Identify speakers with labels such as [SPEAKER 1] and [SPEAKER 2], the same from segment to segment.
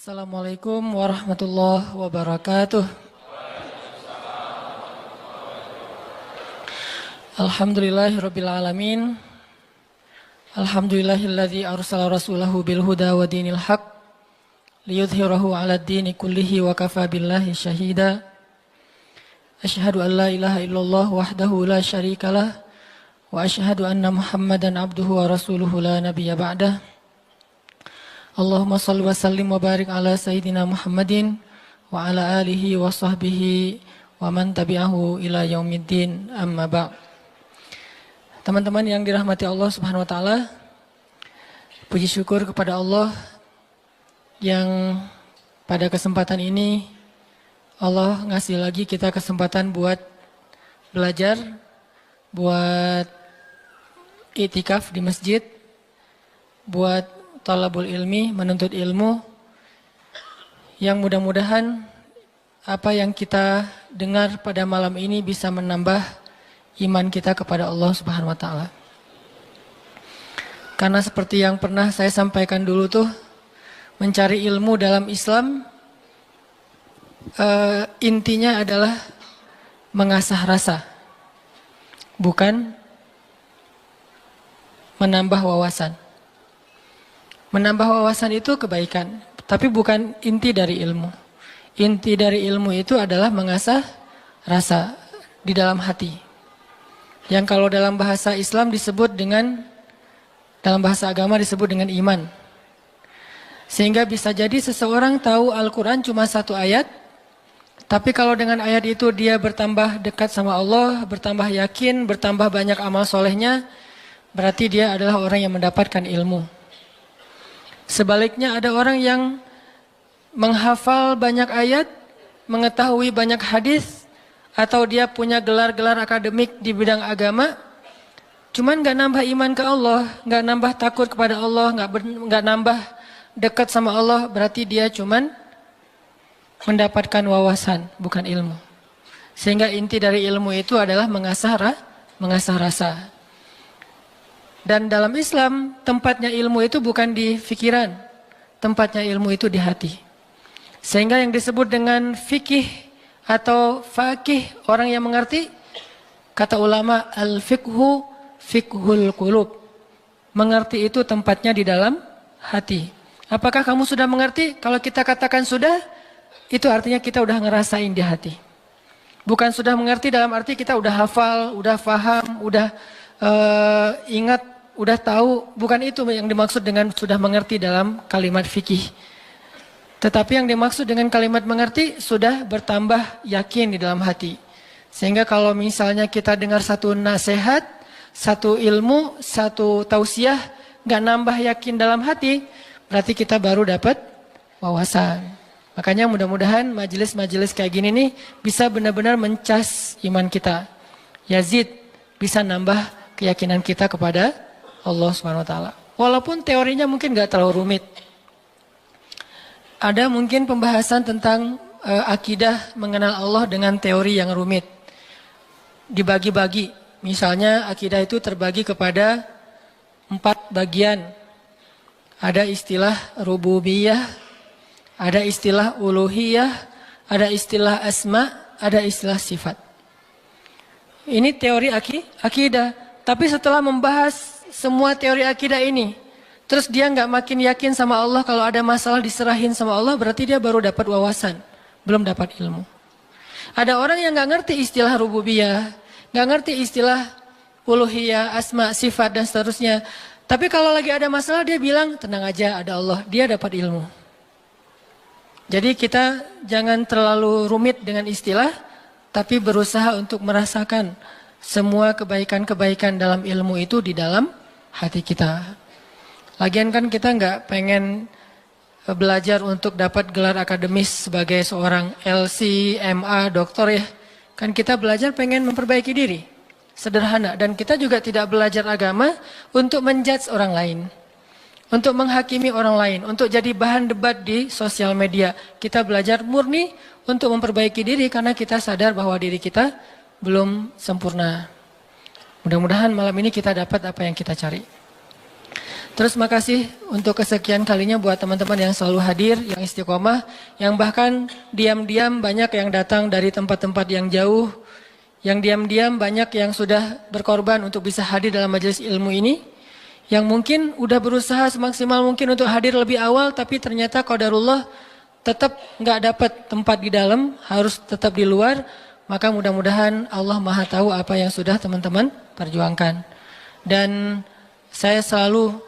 [SPEAKER 1] Assalamualaikum warahmatullahi wabarakatuh. Alhamdulillahirabbil alamin. Alhamdulillahilladzi arsala rasulahu bil huda wa dinil haq liyudhhirahu 'alad dini kullihi wa kafa billahi syahida. Asyhadu an la ilaha illallah wahdahu la syarikalah wa asyhadu anna Muhammadan abduhu wa rasuluhu la nabiyya ba'dah. Allahumma salli wa sallim wa barik ala Sayyidina Muhammadin wa ala alihi wa sahbihi wa man tabi'ahu ila yaumiddin amma ba'. Teman-teman yang dirahmati Allah Subhanahu wa taala, puji syukur kepada Allah yang pada kesempatan ini Allah ngasih lagi kita kesempatan buat belajar, buat itikaf di masjid, buat talabul ilmi, menuntut ilmu, yang mudah-mudahan apa yang kita dengar pada malam ini bisa menambah iman kita kepada Allah Subhanahu wa taala. Karena seperti yang pernah saya sampaikan dulu tuh, mencari ilmu dalam Islam intinya adalah mengasah rasa, bukan menambah wawasan. Menambah wawasan itu kebaikan, tapi bukan inti dari ilmu. Inti dari ilmu itu adalah mengasah rasa di dalam hati. Yang kalau dalam bahasa Islam disebut dengan, dalam bahasa agama disebut dengan iman. Sehingga bisa jadi seseorang tahu Al-Quran cuma satu ayat, tapi kalau dengan ayat itu dia bertambah dekat sama Allah, bertambah yakin, bertambah banyak amal solehnya, berarti dia adalah orang yang mendapatkan ilmu. Sebaliknya ada orang yang menghafal banyak ayat, mengetahui banyak hadis, atau dia punya gelar-gelar akademik di bidang agama, cuman gak nambah iman ke Allah, gak nambah takut kepada Allah, gak nambah dekat sama Allah, berarti dia cuman mendapatkan wawasan, bukan ilmu. Sehingga inti dari ilmu itu adalah mengasah rasa. Dan dalam Islam, tempatnya ilmu itu bukan di pikiran, tempatnya ilmu itu di hati. Sehingga yang disebut dengan fikih atau faqih, orang yang mengerti, kata ulama, al-fiqhu fiqhul qulub. Mengerti itu tempatnya di dalam hati. Apakah kamu sudah mengerti? Kalau kita katakan sudah, itu artinya kita udah ngerasain di hati. Bukan sudah mengerti dalam arti kita udah hafal, udah paham, udah ingat, udah tahu, bukan itu yang dimaksud dengan sudah mengerti dalam kalimat fikih. Tetapi yang dimaksud dengan kalimat mengerti sudah bertambah yakin di dalam hati. Sehingga kalau misalnya kita dengar satu nasihat, satu ilmu, satu tausiah, gak nambah yakin dalam hati, berarti kita baru dapat wawasan. Makanya mudah-mudahan majelis-majelis kayak gini nih bisa benar-benar mencas iman kita. Yazid bisa nambah keyakinan kita kepada Allah Subhanahu wa taala. Walaupun teorinya mungkin gak terlalu rumit. Ada mungkin pembahasan tentang akidah mengenal Allah dengan teori yang rumit. Dibagi-bagi. Misalnya akidah itu terbagi kepada 4 bagian. Ada istilah rububiyah, ada istilah uluhiyah, ada istilah asma, ada istilah sifat. Ini teori akidah. Tapi setelah membahas semua teori akidah ini, terus dia nggak makin yakin sama Allah, kalau ada masalah diserahin sama Allah, berarti dia baru dapat wawasan, belum dapat ilmu. Ada orang yang nggak ngerti istilah rububiyah, nggak ngerti istilah uluhiyah, asma, sifat dan seterusnya. Tapi kalau lagi ada masalah dia bilang tenang aja, ada Allah, dia dapat ilmu. Jadi kita jangan terlalu rumit dengan istilah, tapi berusaha untuk merasakan semua kebaikan-kebaikan dalam ilmu itu di dalam hati kita. Lagian kan kita nggak pengen belajar untuk dapat gelar akademis sebagai seorang LC, MA, doktor ya. Kan kita belajar pengen memperbaiki diri. Sederhana. Dan kita juga tidak belajar agama untuk menjudge orang lain. Untuk menghakimi orang lain. Untuk jadi bahan debat di sosial media. Kita belajar murni untuk memperbaiki diri karena kita sadar bahwa diri kita belum sempurna. Mudah-mudahan malam ini kita dapat apa yang kita cari. Terus makasih untuk kesekian kalinya buat teman-teman yang selalu hadir, yang istiqomah, yang bahkan diam-diam banyak yang datang dari tempat-tempat yang jauh, yang diam-diam banyak yang sudah berkorban untuk bisa hadir dalam majelis ilmu ini, yang mungkin udah berusaha semaksimal mungkin untuk hadir lebih awal, tapi ternyata qadarullah tetap nggak dapat tempat di dalam, harus tetap di luar. Maka mudah-mudahan Allah Maha tahu apa yang sudah teman-teman perjuangkan. Dan saya selalu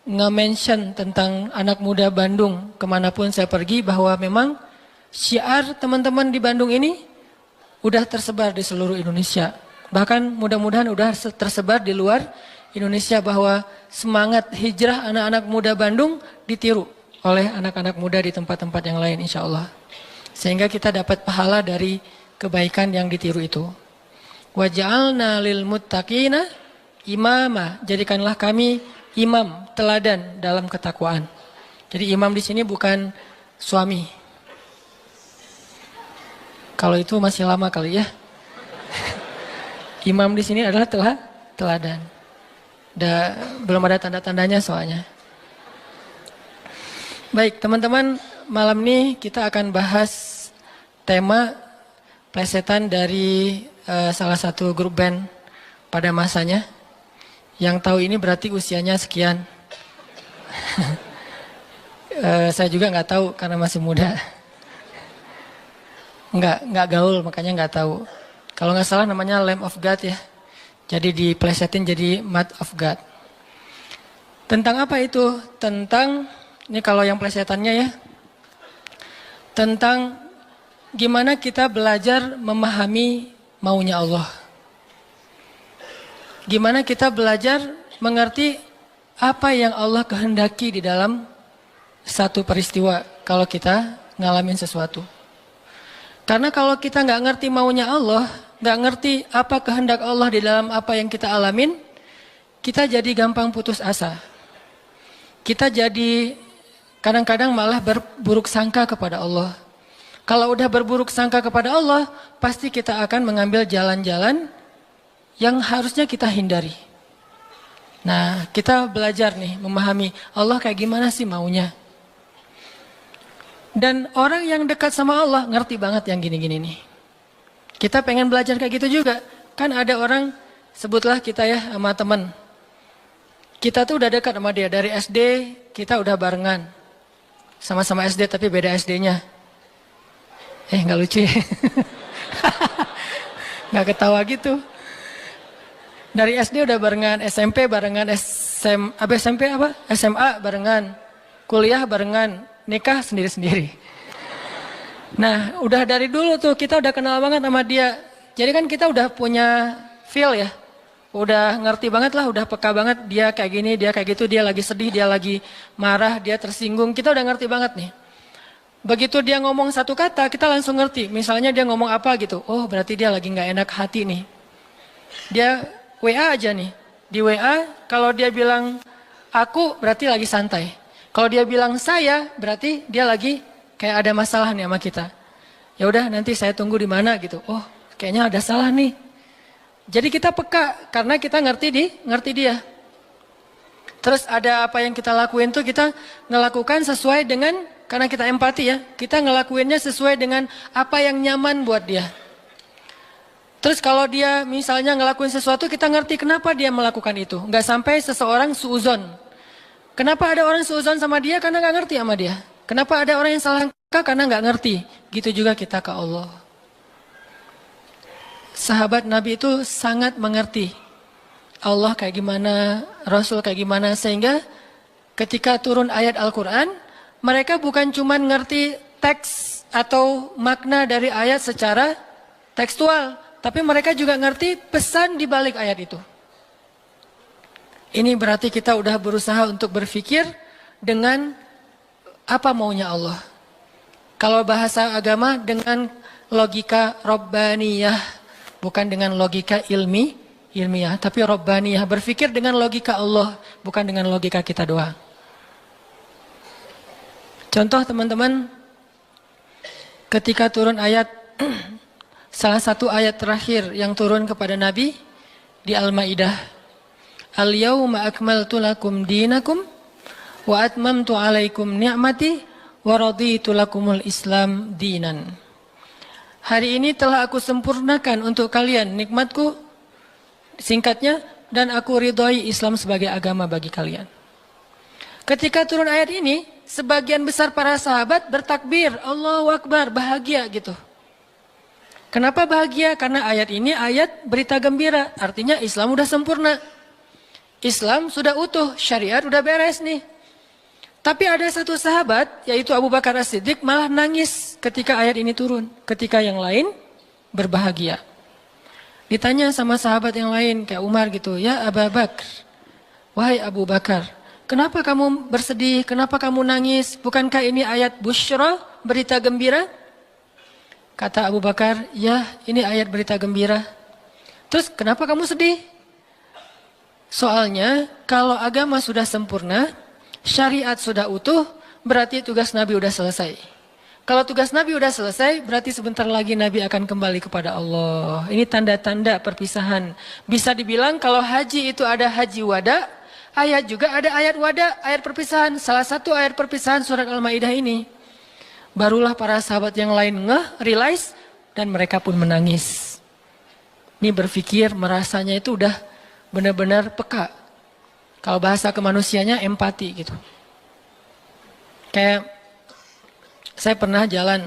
[SPEAKER 1] nge-mention tentang anak muda Bandung kemanapun saya pergi, bahwa memang syiar teman-teman di Bandung ini udah tersebar di seluruh Indonesia. Bahkan mudah-mudahan udah tersebar di luar Indonesia, bahwa semangat hijrah anak-anak muda Bandung ditiru oleh anak-anak muda di tempat-tempat yang lain insya Allah. Sehingga kita dapat pahala dari kebaikan yang ditiru itu. Waja'alna lil muttaqina imama, jadikanlah kami imam, teladan dalam ketakwaan. Jadi imam di sini bukan suami. Kalau itu masih lama kali ya. Imam di sini adalah teladan. Belum ada tanda-tandanya soalnya. Baik teman-teman, malam ini kita akan bahas tema plesetan dari salah satu grup band pada masanya. Yang tahu ini berarti usianya sekian. Saya juga nggak tahu karena masih muda. Nggak gaul makanya nggak tahu. Kalau nggak salah namanya Lamb of God ya. Jadi diplesetin jadi Mud of God. Tentang apa itu? Tentang, ini kalau yang plesetannya ya. Tentang gimana kita belajar memahami maunya Allah. Gimana kita belajar mengerti apa yang Allah kehendaki di dalam satu peristiwa kalau kita ngalamin sesuatu. Karena kalau kita nggak ngerti maunya Allah, nggak ngerti apa kehendak Allah di dalam apa yang kita alamin, kita jadi gampang putus asa. Kita jadi kadang-kadang malah berburuk sangka kepada Allah. Kalau udah berburuk sangka kepada Allah, pasti kita akan mengambil jalan-jalan yang harusnya kita hindari. Nah, kita belajar nih memahami Allah kayak gimana sih maunya. Dan orang yang dekat sama Allah ngerti banget yang gini-gini nih. Kita pengen belajar kayak gitu juga. Kan ada orang, sebutlah kita ya sama teman. Kita tuh udah dekat sama dia dari SD, kita udah barengan. Sama-sama SD tapi beda SD-nya. Nggak lucu ya. Nggak ketawa gitu. Dari SD udah barengan, SMP barengan, SMA barengan, kuliah barengan, nikah sendiri-sendiri. Nah, udah dari dulu tuh kita udah kenal banget sama dia. Jadi kan kita udah punya feel ya. Udah ngerti banget lah, udah peka banget dia kayak gini, dia kayak gitu, dia lagi sedih, dia lagi marah, dia tersinggung. Kita udah ngerti banget nih. Begitu dia ngomong satu kata, kita langsung ngerti. Misalnya dia ngomong apa gitu. Oh, berarti dia lagi nggak enak hati nih. Dia WA aja nih. Di WA kalau dia bilang aku berarti lagi santai. Kalau dia bilang saya berarti dia lagi kayak ada masalah nih sama kita. Ya udah nanti saya tunggu di mana gitu. Oh, kayaknya ada salah nih. Jadi kita peka karena kita ngerti dia. Terus ada apa yang kita lakuin tuh kita ngelakukan sesuai dengan, karena kita empati ya. Kita ngelakuinnya sesuai dengan apa yang nyaman buat dia. Terus kalau dia misalnya ngelakuin sesuatu, kita ngerti kenapa dia melakukan itu. Nggak sampai seseorang suuzon. Kenapa ada orang suuzon sama dia? Karena nggak ngerti sama dia. Kenapa ada orang yang salah sangka? Karena nggak ngerti. Gitu juga kita ke Allah. Sahabat Nabi itu sangat mengerti Allah kayak gimana, Rasul kayak gimana. Sehingga ketika turun ayat Al-Quran, mereka bukan cuma ngerti teks atau makna dari ayat secara tekstual. Tapi mereka juga ngerti pesan di balik ayat itu. Ini berarti kita udah berusaha untuk berpikir dengan apa maunya Allah. Kalau bahasa agama dengan logika Rabbaniyah. Bukan dengan logika ilmiah. Tapi Rabbaniyah. Berpikir dengan logika Allah. Bukan dengan logika kita doang. Contoh teman-teman. Ketika turun ayat salah satu ayat terakhir yang turun kepada Nabi di Al-Maidah Al-yawma akmaltu lakum dinakum wa atmamtu alaikum ni'mati wa raditu lakumul Islam dinan. Hari ini telah aku sempurnakan untuk kalian nikmatku, singkatnya, dan aku ridhoi Islam sebagai agama bagi kalian. Ketika turun ayat ini, sebagian besar para sahabat bertakbir, Allahu Akbar, bahagia gitu. Kenapa bahagia? Karena ayat ini ayat berita gembira, artinya Islam udah sempurna. Islam sudah utuh, syariat udah beres nih. Tapi ada satu sahabat, yaitu Abu Bakar As-Siddiq, malah nangis ketika ayat ini turun. Ketika yang lain berbahagia. Ditanya sama sahabat yang lain, kayak Umar gitu, ya Abu Bakar, wahai Abu Bakar, kenapa kamu bersedih, kenapa kamu nangis? Bukankah ini ayat busyra, berita gembira? Kata Abu Bakar, ya ini ayat berita gembira. Terus kenapa kamu sedih? Soalnya kalau agama sudah sempurna, syariat sudah utuh, berarti tugas Nabi udah selesai. Kalau tugas Nabi udah selesai, berarti sebentar lagi Nabi akan kembali kepada Allah. Ini tanda-tanda perpisahan. Bisa dibilang kalau haji itu ada haji wada, ayat juga ada ayat wada, ayat perpisahan. Salah satu ayat perpisahan surat Al-Maidah ini. Barulah para sahabat yang lain realize, dan mereka pun menangis. Ini berpikir, merasanya itu udah benar-benar peka. Kalau bahasa kemanusianya empati gitu. Kayak saya pernah jalan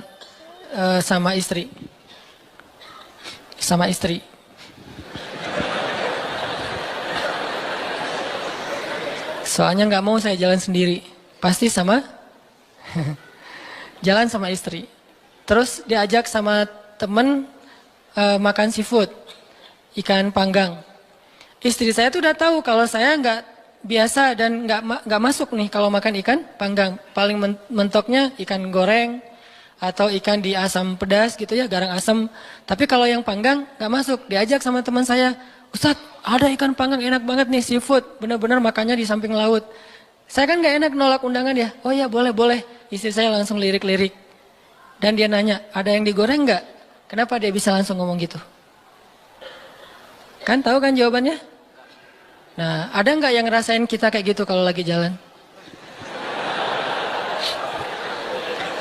[SPEAKER 1] sama istri. Soalnya nggak mau saya jalan sendiri. Pasti sama jalan sama istri. Terus diajak sama temen makan seafood, ikan panggang. Istri saya tuh udah tahu kalau saya nggak biasa dan nggak masuk nih kalau makan ikan panggang. Paling mentoknya ikan goreng atau ikan di asam pedas gitu ya, garang asam. Tapi kalau yang panggang nggak masuk. Diajak sama teman saya, Ustadz ada ikan panggang enak banget nih, seafood. Benar-benar makannya di samping laut. Saya kan nggak enak nolak undangan ya. Oh ya boleh. Istri saya langsung lirik-lirik. Dan dia nanya, ada yang digoreng nggak? Kenapa dia bisa langsung ngomong gitu? Kan tahu kan jawabannya? Nah, ada nggak yang ngerasain kita kayak gitu kalau lagi jalan?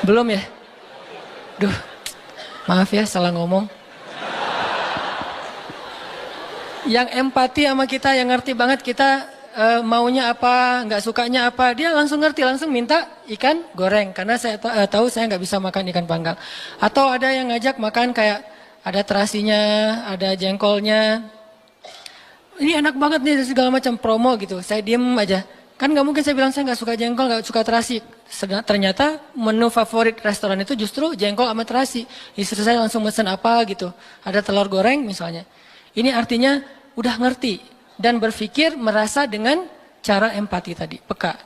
[SPEAKER 1] Belum ya? Duh, maaf ya salah ngomong. Yang empati sama kita, yang ngerti banget kita maunya apa, nggak sukanya apa, dia langsung ngerti, langsung minta ikan goreng. Karena saya tahu saya nggak bisa makan ikan panggang. Atau ada yang ngajak makan kayak ada terasinya, ada jengkolnya. Ini enak banget nih segala macam promo gitu. Saya diem aja. Kan nggak mungkin saya bilang saya nggak suka jengkol, nggak suka terasi. Ternyata menu favorit restoran itu justru jengkol sama terasi. Istri saya langsung mesen apa gitu. Ada telur goreng misalnya. Ini artinya udah ngerti dan berpikir merasa dengan cara empati tadi, peka.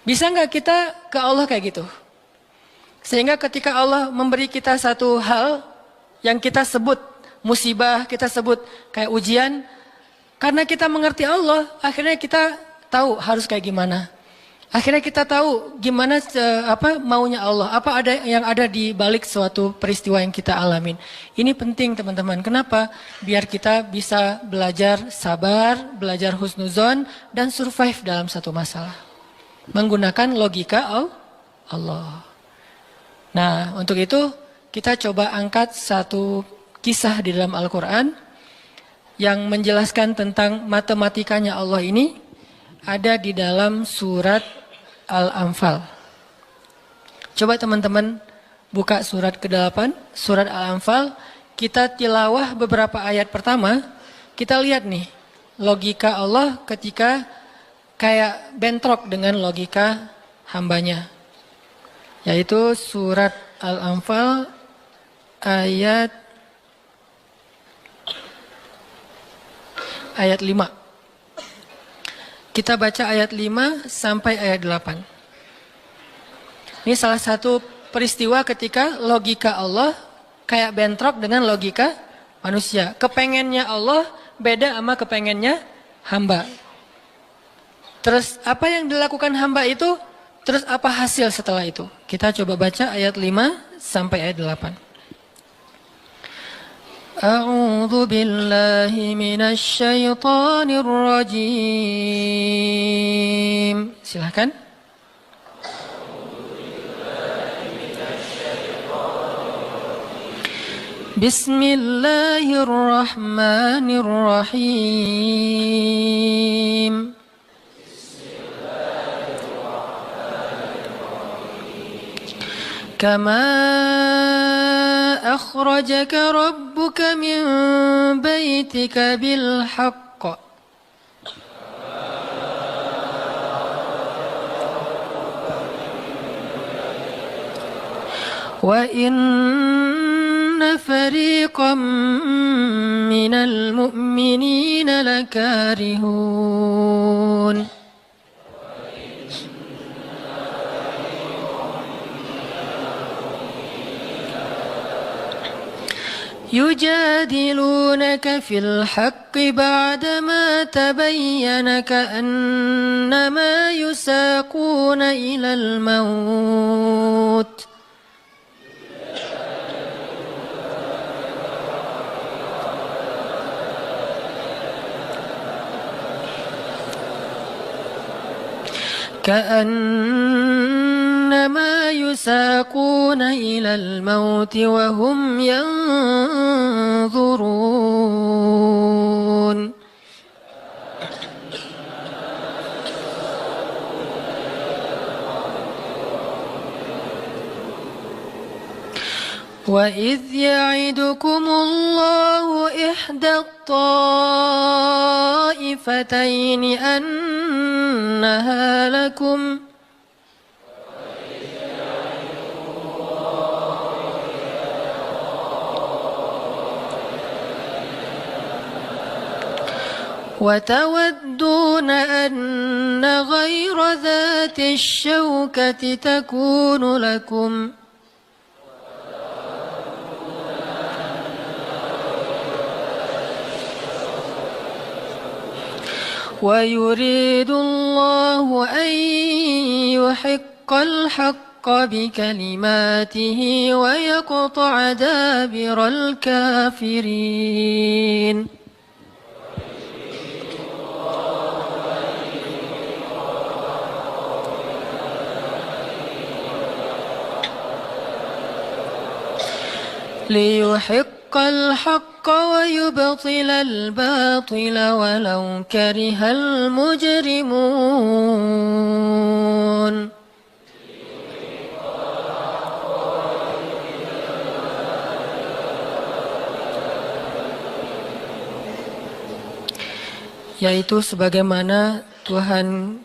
[SPEAKER 1] Bisa nggak kita ke Allah kayak gitu? Sehingga ketika Allah memberi kita satu hal yang kita sebut musibah, kita sebut kayak ujian. Karena kita mengerti Allah, akhirnya kita tahu harus kayak gimana. Akhirnya kita tahu gimana maunya Allah, apa ada yang ada di balik suatu peristiwa yang kita alamin. Ini penting teman-teman. Kenapa? Biar kita bisa belajar sabar, belajar husnuzon, dan survive dalam satu masalah. Menggunakan logika Allah. Nah, untuk itu kita coba angkat satu kisah di dalam Al-Quran yang menjelaskan tentang matematikanya Allah ini ada di dalam surat Al-Anfal. Coba teman-teman buka surat ke-8, surat Al-Anfal. Kita tilawah beberapa ayat pertama. Kita lihat nih logika Allah ketika kayak bentrok dengan logika hambanya. Yaitu surat Al-Anfal ayat 5. Kita baca ayat 5 sampai ayat 8. Ini salah satu peristiwa ketika logika Allah kayak bentrok dengan logika manusia. Kepengennya Allah beda sama kepengennya hamba. Terus apa yang dilakukan hamba itu, terus apa hasil setelah itu? Kita coba baca ayat 5 sampai ayat 8. A'udzu billahi minasy syaithanir rajim. Silakan. Bismillahirrahmanirrahim. Kama akhrajaka rabbuka min baitika bil haqq. Wa inna fariqam minal mu'minina lakarihun. يجادلونك في الحق بعدما تبين كأنما يساقون إلى الموت كأنما يساقون إلى الموت وهم ينظرون وإذ يعدكم الله إحدى الطائفتين أنها لكم وتودون أن غير ذات الشوكة تكون لكم ويريد الله أن يحق الحق بكلماته ويقطع دابر الكافرين. ليحق الحق ويبطل الباطل ولو كره المجرمون. Yaitu sebagaimana Tuhan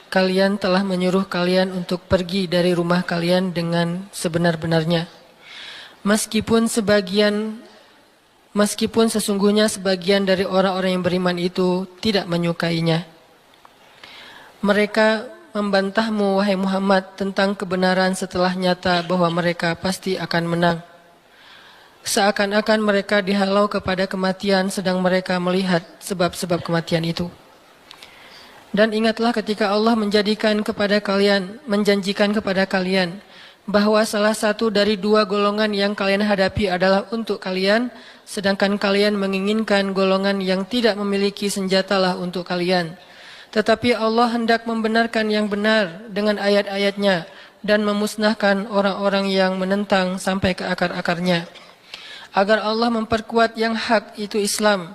[SPEAKER 1] kalian telah menyuruh kalian untuk pergi dari rumah kalian dengan sebenar-benarnya. Meskipun sesungguhnya sebagian dari orang-orang yang beriman itu tidak menyukainya. Mereka membantahmu, wahai Muhammad, tentang kebenaran setelah nyata bahwa mereka pasti akan menang. Seakan-akan mereka dihalau kepada kematian sedang mereka melihat sebab-sebab kematian itu. Dan ingatlah ketika Allah menjanjikan kepada kalian bahwa salah satu dari dua golongan yang kalian hadapi adalah untuk kalian, sedangkan kalian menginginkan golongan yang tidak memiliki senjatalah untuk kalian. Tetapi Allah hendak membenarkan yang benar dengan ayat-ayatnya dan memusnahkan orang-orang yang menentang sampai ke akar-akarnya. Agar Allah memperkuat yang hak, itu Islam,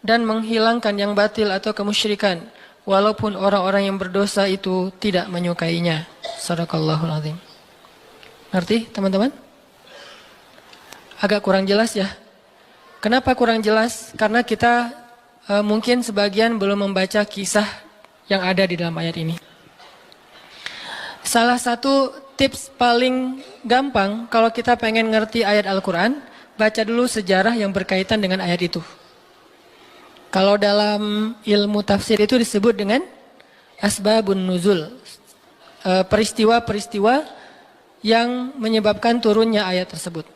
[SPEAKER 1] dan menghilangkan yang batil atau kemusyrikan, walaupun orang-orang yang berdosa itu tidak menyukainya. Shadaqallahul azim. Ngerti teman-teman? Agak kurang jelas ya. Kenapa kurang jelas? Karena kita mungkin sebagian belum membaca kisah yang ada di dalam ayat ini. Salah satu tips paling gampang kalau kita pengen ngerti ayat Al-Quran, baca dulu sejarah yang berkaitan dengan ayat itu. Kalau dalam ilmu tafsir itu disebut dengan asbabun nuzul. Peristiwa-peristiwa yang menyebabkan turunnya ayat tersebut.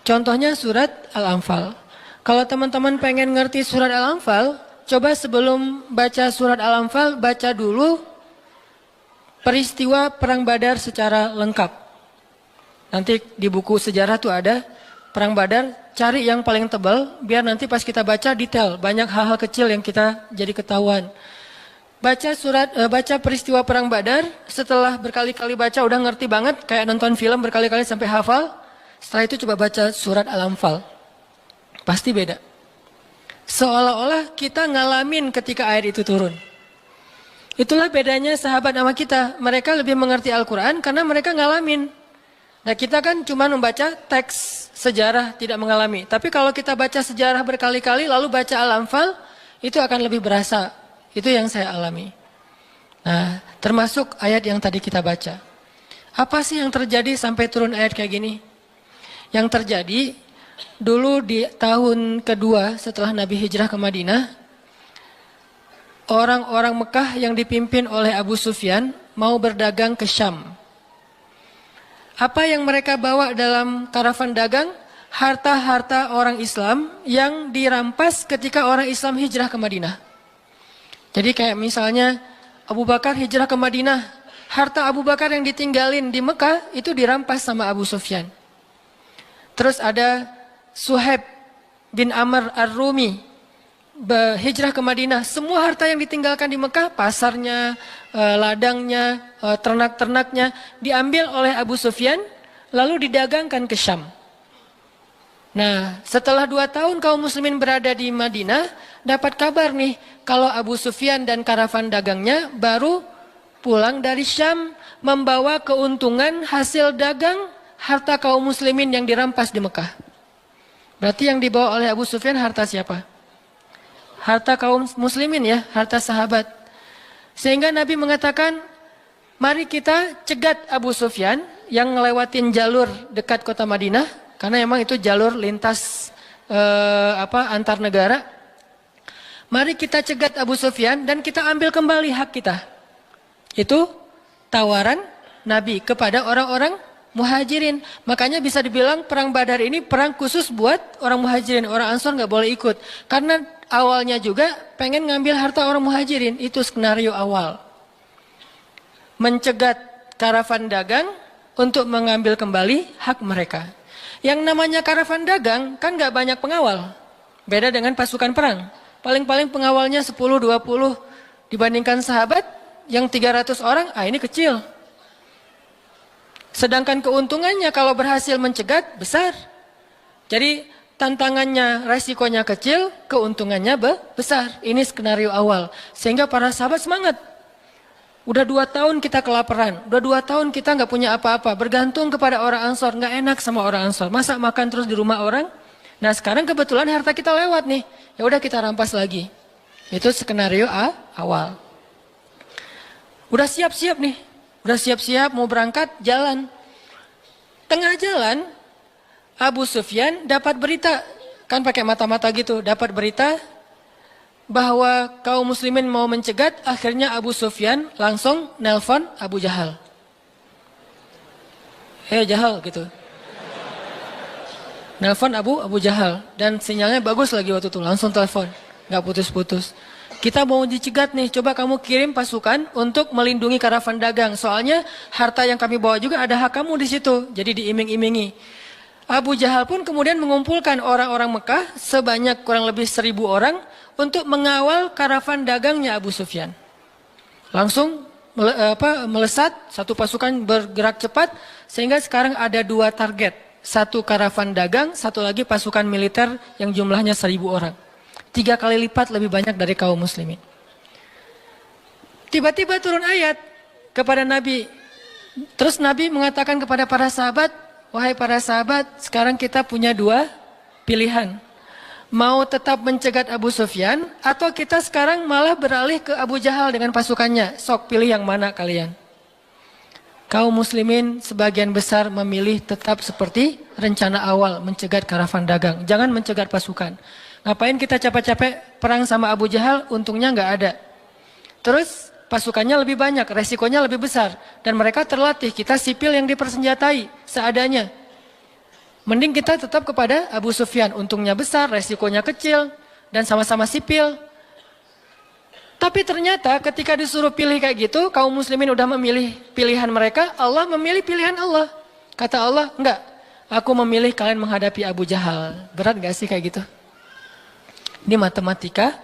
[SPEAKER 1] Contohnya surat Al-Anfal. Kalau teman-teman pengen ngerti surat Al-Anfal, coba sebelum baca surat Al-Anfal, baca dulu peristiwa Perang Badar secara lengkap. Nanti di buku sejarah tuh ada perang Badar, cari yang paling tebal, biar nanti pas kita baca detail, banyak hal-hal kecil yang kita jadi ketahuan. Baca peristiwa perang Badar, setelah berkali-kali baca udah ngerti banget, kayak nonton film berkali-kali sampai hafal. Setelah itu coba baca surat Al-Anfal. Pasti beda. Seolah-olah kita ngalamin ketika ayat itu turun. Itulah bedanya sahabat sama kita. Mereka lebih mengerti Al-Quran karena mereka ngalamin. Nah kita kan cuma membaca teks sejarah, tidak mengalami. Tapi kalau kita baca sejarah berkali-kali lalu baca Al-Anfal, itu akan lebih berasa. Itu yang saya alami. Nah, termasuk ayat yang tadi kita baca. Apa sih yang terjadi sampai turun ayat kayak gini? Yang terjadi, dulu di tahun kedua setelah Nabi hijrah ke Madinah, orang-orang Mekah yang dipimpin oleh Abu Sufyan mau berdagang ke Syam. Apa yang mereka bawa dalam karavan dagang? Harta-harta orang Islam yang dirampas ketika orang Islam hijrah ke Madinah. Jadi kayak misalnya Abu Bakar hijrah ke Madinah, harta Abu Bakar yang ditinggalin di Mekah itu dirampas sama Abu Sufyan. Terus ada Suhaib bin Amr Ar-Rumi hijrah ke Madinah, semua harta yang ditinggalkan di Mekah, pasarnya, ladangnya, ternak-ternaknya diambil oleh Abu Sufyan lalu didagangkan ke Syam. Nah, setelah 2 tahun kaum muslimin berada di Madinah, dapat kabar nih kalau Abu Sufyan dan karavan dagangnya baru pulang dari Syam membawa keuntungan hasil dagang harta kaum muslimin yang dirampas di Mekah. Berarti yang dibawa oleh Abu Sufyan harta siapa? Harta kaum muslimin ya, harta sahabat. Sehingga Nabi mengatakan, mari kita cegat Abu Sufyan yang ngelewatin jalur dekat kota Madinah. Karena emang itu jalur lintas antar negara. Mari kita cegat Abu Sufyan dan kita ambil kembali hak kita. Itu tawaran Nabi kepada orang-orang muhajirin. Makanya bisa dibilang perang Badar ini perang khusus buat orang muhajirin. Orang Ansor nggak boleh ikut. Karena awalnya juga pengen ngambil harta orang muhajirin. Itu skenario awal. Mencegat karavan dagang untuk mengambil kembali hak mereka. Yang namanya karavan dagang kan gak banyak pengawal. Beda dengan pasukan perang. Paling-paling pengawalnya 10-20 dibandingkan sahabat yang 300 orang, ini kecil. Sedangkan keuntungannya kalau berhasil mencegat besar. Jadi tantangannya, resikonya kecil, keuntungannya besar. Ini skenario awal. Sehingga para sahabat semangat. Udah 2 tahun kita kelaparan, udah 2 tahun kita nggak punya apa-apa, bergantung kepada orang Ansor, nggak enak sama orang Ansor. Masa makan terus di rumah orang? Nah sekarang kebetulan harta kita lewat nih, ya udah kita rampas lagi. Itu skenario awal. Udah siap-siap nih, udah siap-siap mau berangkat jalan. Tengah jalan, Abu Sufyan dapat berita, kan pakai mata-mata gitu, dapat berita bahwa kaum muslimin mau mencegat, akhirnya Abu Sufyan langsung nelpon Abu Jahal. Jahal gitu. Nelpon Abu Jahal dan sinyalnya bagus lagi waktu itu, langsung telepon, nggak putus-putus. Kita mau dicegat nih, coba kamu kirim pasukan untuk melindungi karavan dagang. Soalnya harta yang kami bawa juga ada hak kamu di situ, jadi diiming-imingi. Abu Jahal pun kemudian mengumpulkan orang-orang Mekah sebanyak kurang lebih 1.000 orang untuk mengawal karavan dagangnya Abu Sufyan. Langsung melesat, satu pasukan bergerak cepat, sehingga sekarang ada 2 target. Satu karavan dagang, satu lagi pasukan militer yang jumlahnya 1.000 orang. 3 kali lipat lebih banyak dari kaum muslimin. Tiba-tiba turun ayat kepada Nabi. Terus Nabi mengatakan kepada para sahabat, wahai para sahabat, sekarang kita punya 2 pilihan. Mau tetap mencegat Abu Sufyan, atau kita sekarang malah beralih ke Abu Jahal dengan pasukannya. Sok pilih yang mana kalian. Kaum muslimin sebagian besar memilih tetap seperti rencana awal, mencegat karavan dagang. Jangan mencegat pasukan. Ngapain kita capek-capek perang sama Abu Jahal, untungnya nggak ada. Terus pasukannya lebih banyak, resikonya lebih besar. Dan mereka terlatih, kita sipil yang dipersenjatai seadanya. Mending kita tetap kepada Abu Sufyan, untungnya besar, resikonya kecil, dan sama-sama sipil. Tapi ternyata ketika disuruh pilih kayak gitu, kaum muslimin udah memilih pilihan mereka, Allah memilih pilihan Allah. Kata Allah, enggak, aku memilih kalian menghadapi Abu Jahal. Berat gak sih kayak gitu? Ini matematika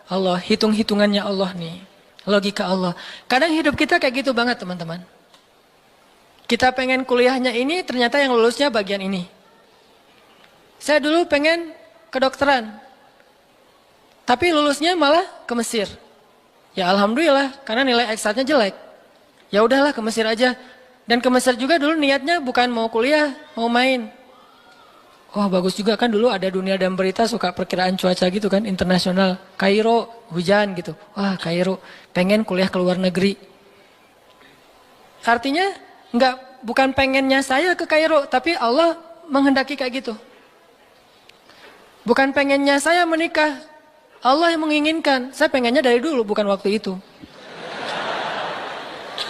[SPEAKER 1] Allah, hitung-hitungannya Allah nih. Logika Allah. Kadang hidup kita kayak gitu banget teman-teman. Kita pengen kuliahnya ini, ternyata yang lulusnya bagian ini. Saya dulu pengen kedokteran. Tapi lulusnya malah ke Mesir. Ya alhamdulillah, karena nilai eksaknya jelek. Ya udahlah ke Mesir aja. Dan ke Mesir juga dulu niatnya bukan mau kuliah, mau main. Wah bagus juga kan dulu ada Dunia dan Berita suka perkiraan cuaca gitu kan, internasional. Kairo, hujan gitu. Wah Kairo, pengen kuliah ke luar negeri. Artinya bukan pengennya saya ke Kairo, tapi Allah menghendaki kayak gitu. Bukan pengennya saya menikah, Allah yang menginginkan. Saya pengennya dari dulu, bukan waktu itu.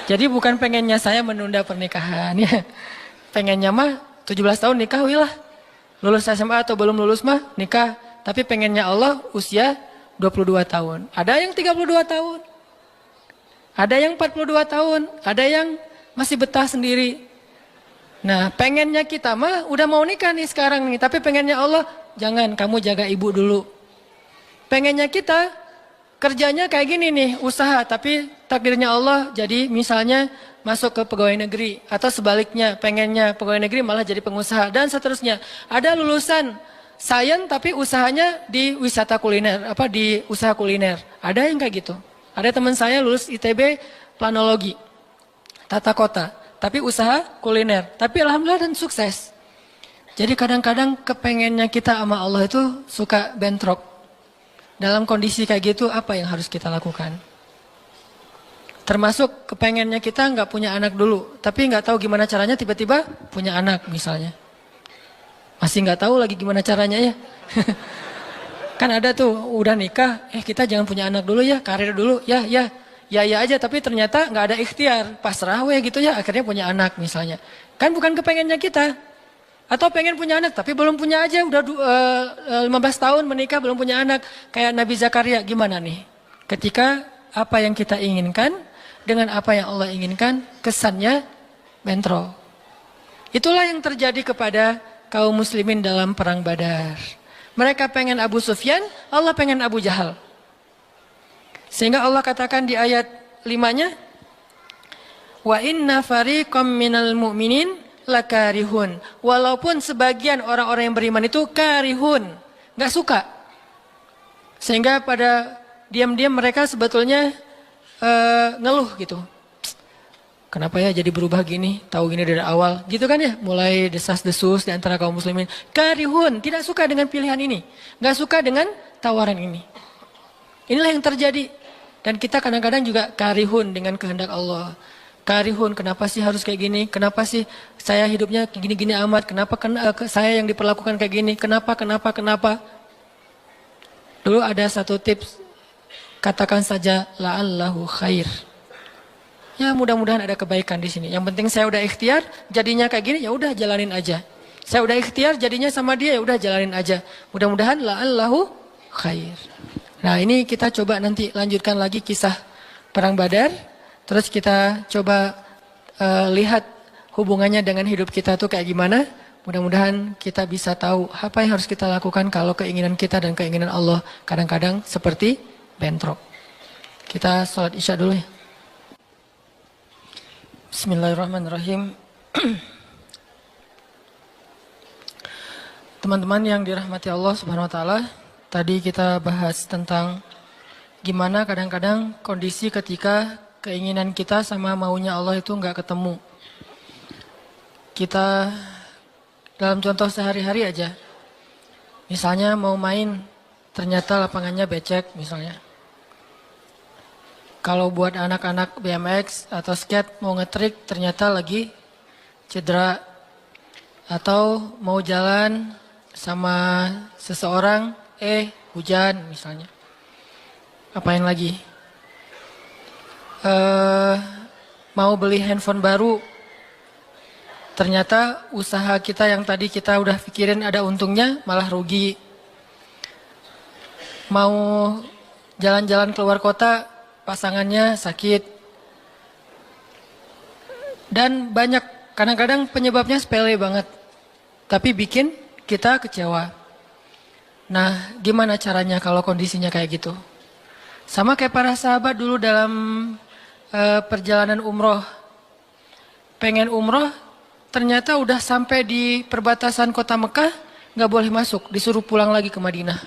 [SPEAKER 1] Jadi bukan pengennya saya menunda pernikahan ya. Pengennya mah 17 tahun nikah wilah. Lulus SMA atau belum lulus mah nikah. Tapi pengennya Allah usia 22 tahun. Ada yang 32 tahun. Ada yang 42 tahun. Ada yang masih betah sendiri. Nah pengennya kita mah udah mau nikah nih sekarang nih. Tapi pengennya Allah, jangan kamu jaga ibu dulu. Pengennya kita kerjanya kayak gini nih, usaha. Tapi takdirnya Allah jadi misalnya masuk ke pegawai negeri. Atau sebaliknya pengennya pegawai negeri malah jadi pengusaha. Dan seterusnya. Ada lulusan sains tapi usahanya di wisata kuliner. Di usaha kuliner. Ada yang kayak gitu. Ada teman saya lulus ITB planologi. Tata kota, tapi usaha kuliner. Tapi alhamdulillah dan sukses. Jadi kadang-kadang kepengennya kita sama Allah itu suka bentrok. Dalam kondisi kayak gitu apa yang harus kita lakukan? Termasuk kepengennya kita nggak punya anak dulu. Tapi nggak tahu gimana caranya tiba-tiba punya anak misalnya. Masih nggak tahu lagi gimana caranya ya. Kan ada tuh udah nikah, kita jangan punya anak dulu ya, karir dulu, ya aja, tapi ternyata nggak ada ikhtiar, pasrah gitu ya, akhirnya punya anak misalnya. Kan bukan kepengennya kita. Atau pengen punya anak, tapi belum punya aja, udah 15 tahun menikah belum punya anak. Kayak Nabi Zakaria, gimana nih? Ketika apa yang kita inginkan, dengan apa yang Allah inginkan, kesannya bentrok. Itulah yang terjadi kepada kaum muslimin dalam perang Badar. Mereka pengen Abu Sufyan, Allah pengen Abu Jahal. Sehingga Allah katakan di ayat 5-nya, wa inna fariqam minal mu'minin lakarihun. Walaupun sebagian orang-orang yang beriman itu karihun, nggak suka. Sehingga pada diam-diam mereka sebetulnya ngeluh gitu. Kenapa ya jadi berubah gini? Tahu gini dari awal, gitu kan ya? Mulai desas-desus di antara kaum muslimin. Karihun, tidak suka dengan pilihan ini, nggak suka dengan tawaran ini. Inilah yang terjadi. Dan kita kadang-kadang juga karihun dengan kehendak Allah. Karihun, kenapa sih harus kayak gini? Kenapa sih saya hidupnya gini-gini amat? Kenapa saya yang diperlakukan kayak gini? Kenapa? Dulu ada satu tips, katakan saja la'allahu khair. Ya mudah-mudahan ada kebaikan di sini. Yang penting saya udah ikhtiar, jadinya kayak gini, ya udah jalanin aja. Saya udah ikhtiar, jadinya sama dia, ya udah jalanin aja. Mudah-mudahan la'allahu khair. Nah ini kita coba nanti lanjutkan lagi kisah perang Badar. Terus kita coba lihat hubungannya dengan hidup kita tuh kayak gimana. Mudah-mudahan kita bisa tahu apa yang harus kita lakukan kalau keinginan kita dan keinginan Allah kadang-kadang seperti bentrok. Kita sholat isya dulu ya. Bismillahirrahmanirrahim. Teman-teman yang dirahmati Allah Subhanahu wa taala, tadi kita bahas tentang gimana kadang-kadang kondisi ketika keinginan kita sama maunya Allah itu nggak ketemu. Kita dalam contoh sehari-hari aja. Misalnya mau main, ternyata lapangannya becek misalnya. Kalau buat anak-anak BMX atau skate mau ngetrik ternyata lagi cedera. Atau mau jalan sama seseorang, hujan misalnya. Apain lagi? Mau beli handphone baru. Ternyata usaha kita yang tadi kita udah pikirin ada untungnya malah rugi. Mau jalan-jalan keluar kota, pasangannya sakit. Dan banyak, kadang-kadang penyebabnya sepele banget. tapi bikin kita kecewa. Nah, gimana caranya kalau kondisinya kayak gitu? Sama kayak para sahabat dulu dalam perjalanan umroh. Pengen umroh, ternyata udah sampai di perbatasan kota Mekah, nggak boleh masuk, disuruh pulang lagi ke Madinah.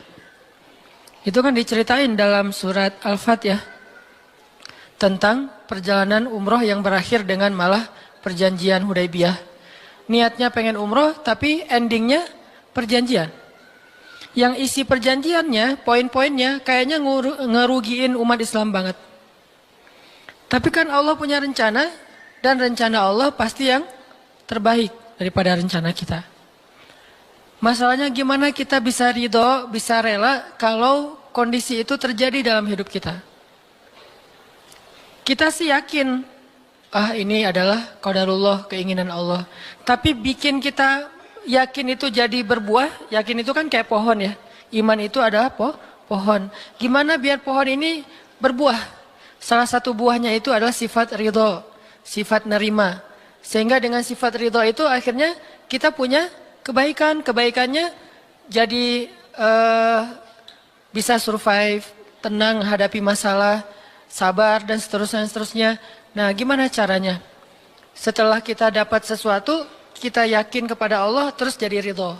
[SPEAKER 1] Itu kan diceritain dalam surat Al-Fat ya, tentang perjalanan umroh yang berakhir dengan malah perjanjian Hudaybiyah. Niatnya pengen umroh, tapi endingnya perjanjian. Yang isi perjanjiannya, poin-poinnya kayaknya ngerugiin umat Islam banget. Tapi kan Allah punya rencana, dan rencana Allah pasti yang terbaik daripada rencana kita. Masalahnya gimana kita bisa ridho, bisa rela kalau kondisi itu terjadi dalam hidup kita. Kita sih yakin, ini adalah qadarullah, keinginan Allah. Tapi bikin kita yakin itu jadi berbuah, yakin itu kan kayak pohon ya. Iman itu adalah pohon. Gimana biar pohon ini berbuah? Salah satu buahnya itu adalah sifat ridho, sifat nerima. Sehingga dengan sifat ridho itu akhirnya kita punya kebaikan. Kebaikannya jadi bisa survive, tenang hadapi masalah, sabar dan seterusnya. Nah, gimana caranya? Setelah kita dapat sesuatu, kita yakin kepada Allah, terus jadi ridho.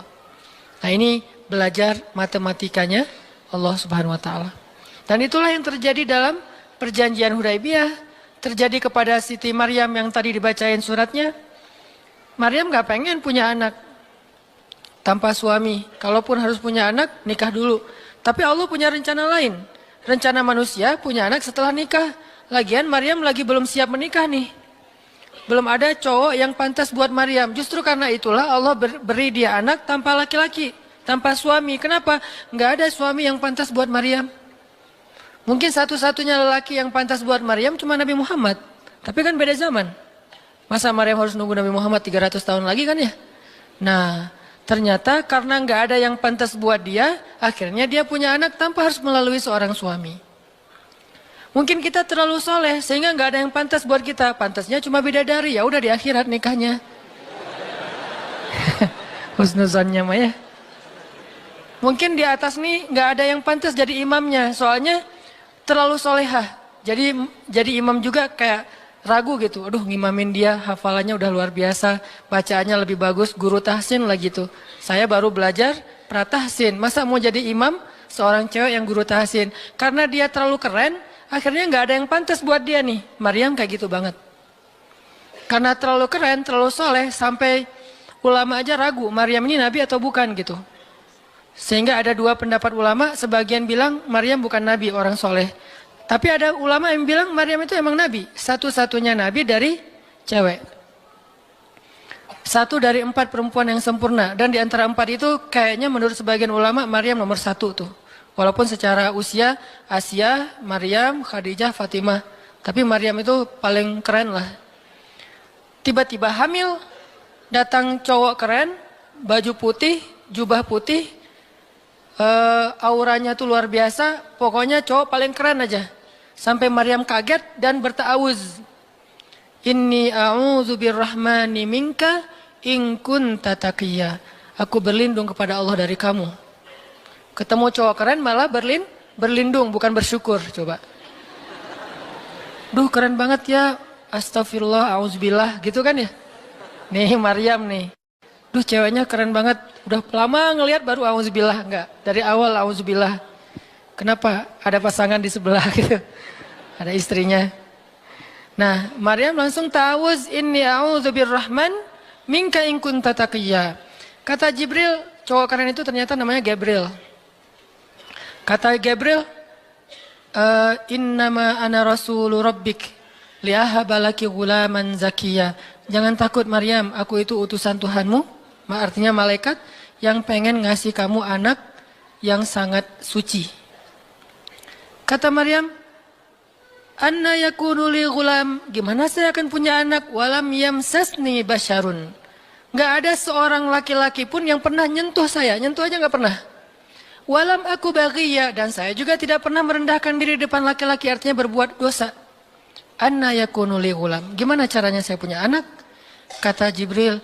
[SPEAKER 1] Nah, ini belajar matematikanya Allah Subhanahu wa Ta'ala. Dan itulah yang terjadi dalam perjanjian Hudaybiyah. Terjadi kepada Siti Maryam yang tadi dibacain suratnya. Maryam gak pengen punya anak tanpa suami. Kalaupun harus punya anak, nikah dulu. Tapi Allah punya rencana lain. Rencana manusia punya anak setelah nikah. Lagian Maryam lagi belum siap menikah nih. Belum ada cowok yang pantas buat Maryam. Justru karena itulah Allah beri dia anak tanpa laki-laki, tanpa suami. Kenapa? Nggak ada suami yang pantas buat Maryam. Mungkin satu-satunya lelaki yang pantas buat Maryam cuma Nabi Muhammad. Tapi kan beda zaman. Masa Maryam harus nunggu Nabi Muhammad 300 tahun lagi kan ya? Nah, ternyata karena nggak ada yang pantas buat dia, akhirnya dia punya anak tanpa harus melalui seorang suami. Mungkin kita terlalu soleh sehingga nggak ada yang pantas buat kita. Pantasnya cuma bidadari, ya udah di akhirat nikahnya. Husnuzonnya mah ya. Mungkin di atas nih nggak ada yang pantas jadi imamnya, soalnya terlalu solehah. Jadi imam juga kayak ragu gitu. Aduh, ngimamin dia, hafalannya udah luar biasa, bacaannya lebih bagus, guru tahsin lah gitu. Saya baru belajar pratahsin, masa mau jadi imam seorang cewek yang guru tahsin? Karena dia terlalu keren, akhirnya nggak ada yang pantas buat dia nih. Maryam kayak gitu banget. Karena terlalu keren, terlalu soleh, sampai ulama aja ragu, Maryam ini nabi atau bukan gitu. Sehingga ada dua pendapat ulama, sebagian bilang Maryam bukan nabi, orang soleh. Tapi ada ulama yang bilang Maryam itu emang nabi, satu-satunya nabi dari cewek. Satu dari 4 perempuan yang sempurna. Dan di antara 4 itu kayaknya menurut sebagian ulama Maryam nomor 1 tuh. Walaupun secara usia Asia, Maryam, Khadijah, Fatimah. Tapi Maryam itu paling keren lah. Tiba-tiba hamil, datang cowok keren, baju putih, jubah putih, auranya tuh luar biasa, pokoknya cowok paling keren aja. Sampai Maryam kaget dan berta'awuz. Inni a'udzu birrahmani minka in kunta taqiyya. Aku berlindung kepada Allah dari kamu. Ketemu cowok keren malah berlindung, bukan bersyukur. Coba. Duh, keren banget ya. Astagfirullah, auzubillah, gitu kan ya. Nih Maryam nih. Duh, ceweknya keren banget. Udah lama ngelihat baru auzubillah, enggak. Dari awal auzubillah. Kenapa? Ada pasangan di sebelah gitu. Ada istrinya. Nah, Maryam langsung ta'awuz, inni a'udzu birrahman minka in kunta taqiyya. Kata Jibril, cowok keren itu ternyata namanya Gabriel. Kata Gabriel, innama ana rasulu rabbik liahaba laki ghulaman zakiyya. Jangan takut Maryam, aku itu utusan Tuhanmu. Artinya malaikat yang pengen ngasih kamu anak yang sangat suci. Kata Maryam, anna yakunu li ghulam, gimana saya akan punya anak walam yamsasni basyarun. Gak ada seorang laki-laki pun yang pernah nyentuh saya, nyentuh aja gak pernah. Walam aku baghiyya, dan saya juga tidak pernah merendahkan diri depan laki-laki, artinya berbuat dosa. Anna yakunu li ghulam, gimana caranya saya punya anak? Kata Jibril,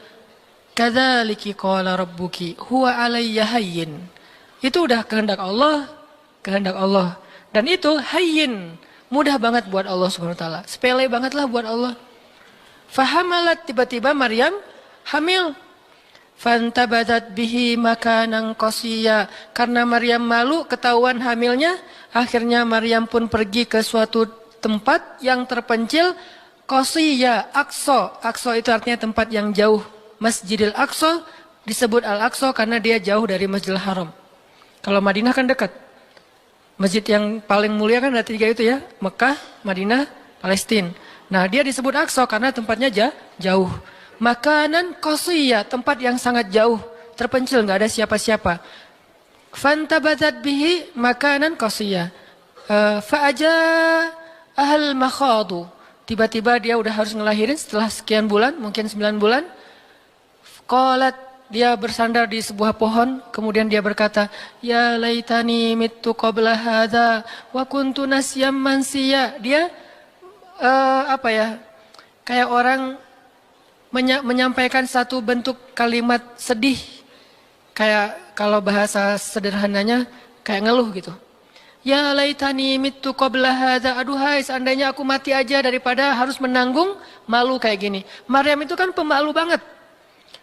[SPEAKER 1] Kadzaliki qala rabbuki huwa alayya hayyin. Itu udah kehendak Allah, kehendak Allah. Dan itu hayyin, mudah banget buat Allah Subhanahu wa taala. Sepele banget lah buat Allah. Fahamalat, tiba-tiba Maryam hamil. Fantabadat bihi makanan qasiyya. Karena Maryam malu ketahuan hamilnya, akhirnya Maryam pun pergi ke suatu tempat yang terpencil, qasiyya, Aqsa. Aqsa itu artinya tempat yang jauh. Masjidil Aqsa disebut Al-Aqsa karena dia jauh dari Masjidil Haram. Kalau Madinah kan dekat. Masjid yang paling mulia kan ada 3 itu ya, Mekah, Madinah, Palestina. Nah, dia disebut Aqsa karena tempatnya jauh. Makanan qasiyya, tempat yang sangat jauh, terpencil, nggak ada siapa-siapa. Fantabadat bihi makanan qasiyya. Fa'aja ahal makhadu. Tiba-tiba dia udah harus ngelahirin setelah sekian bulan, mungkin 9 bulan. Qalat, dia bersandar di sebuah pohon, kemudian dia berkata, ya laitani mittu qabla hadza wa kuntu nasyam mansiya. Dia kayak orang menyampaikan satu bentuk kalimat sedih, kayak kalau bahasa sederhananya kayak ngeluh gitu. Ya laitani mittu qabla hadza, aduhai seandainya aku mati aja daripada harus menanggung malu kayak gini. Maryam itu kan pemalu banget.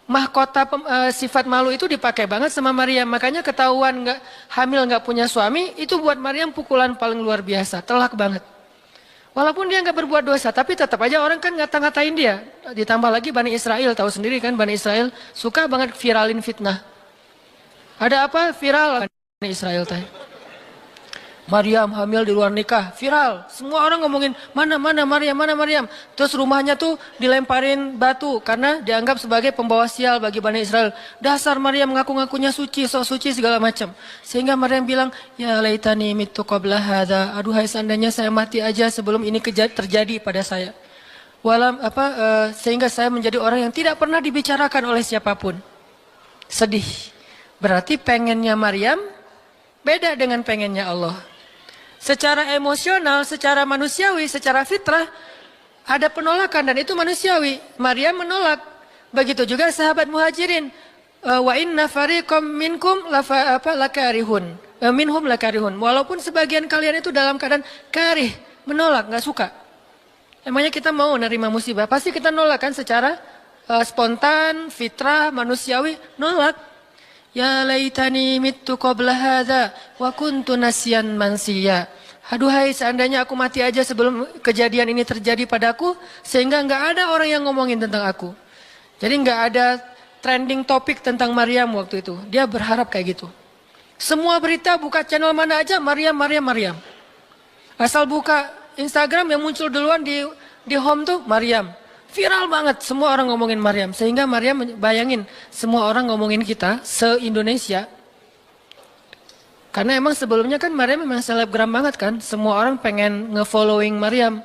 [SPEAKER 1] Mahkota sifat malu itu dipakai banget sama Maryam. Makanya ketahuan hamil nggak punya suami, itu buat Maryam pukulan paling luar biasa, telak banget. Walaupun dia nggak berbuat dosa, tapi tetap aja orang kan ngata-ngatain dia. Ditambah lagi Bani Israel, tahu sendiri kan Bani Israel suka banget viralin fitnah. Ada apa viral Bani Israel teh? Maryam hamil di luar nikah, viral. Semua orang ngomongin mana Maryam. Terus rumahnya tuh dilemparin batu karena dianggap sebagai pembawa sial bagi Bani Israel. Dasar Maryam ngaku-ngakunya suci, sok suci segala macam. Sehingga Maryam bilang, ya laitani mittu qabla hadza. Aduhai seandainya saya mati aja sebelum ini terjadi pada saya. Sehingga saya menjadi orang yang tidak pernah dibicarakan oleh siapapun. Sedih. Berarti pengennya Maryam beda dengan pengennya Allah. Secara emosional, secara manusiawi, secara fitrah ada penolakan dan itu manusiawi. Maryam menolak. Begitu juga sahabat Muhajirin. Wa inna fariqam minkum lakarihun. Minhum lakarihun. Walaupun sebagian kalian itu dalam keadaan karih, menolak, nggak suka. Emangnya kita mau nerima musibah? Pasti kita nolak kan secara spontan, fitrah, manusiawi, nolak. Ya laitani mittu qabla hadza wa kuntu nasyan mansiya. Aduhai seandainya aku mati aja sebelum kejadian ini terjadi padaku, sehingga nggak ada orang yang ngomongin tentang aku. Jadi nggak ada trending topik tentang Maryam waktu itu. Dia berharap kayak gitu. Semua berita buka channel mana aja Maryam. Asal buka Instagram yang muncul duluan di home tuh Maryam. Viral banget, semua orang ngomongin Maryam. Sehingga Maryam bayangin, semua orang ngomongin kita se-Indonesia. Karena emang sebelumnya kan Maryam memang selebgram banget kan. Semua orang pengen nge-following Maryam.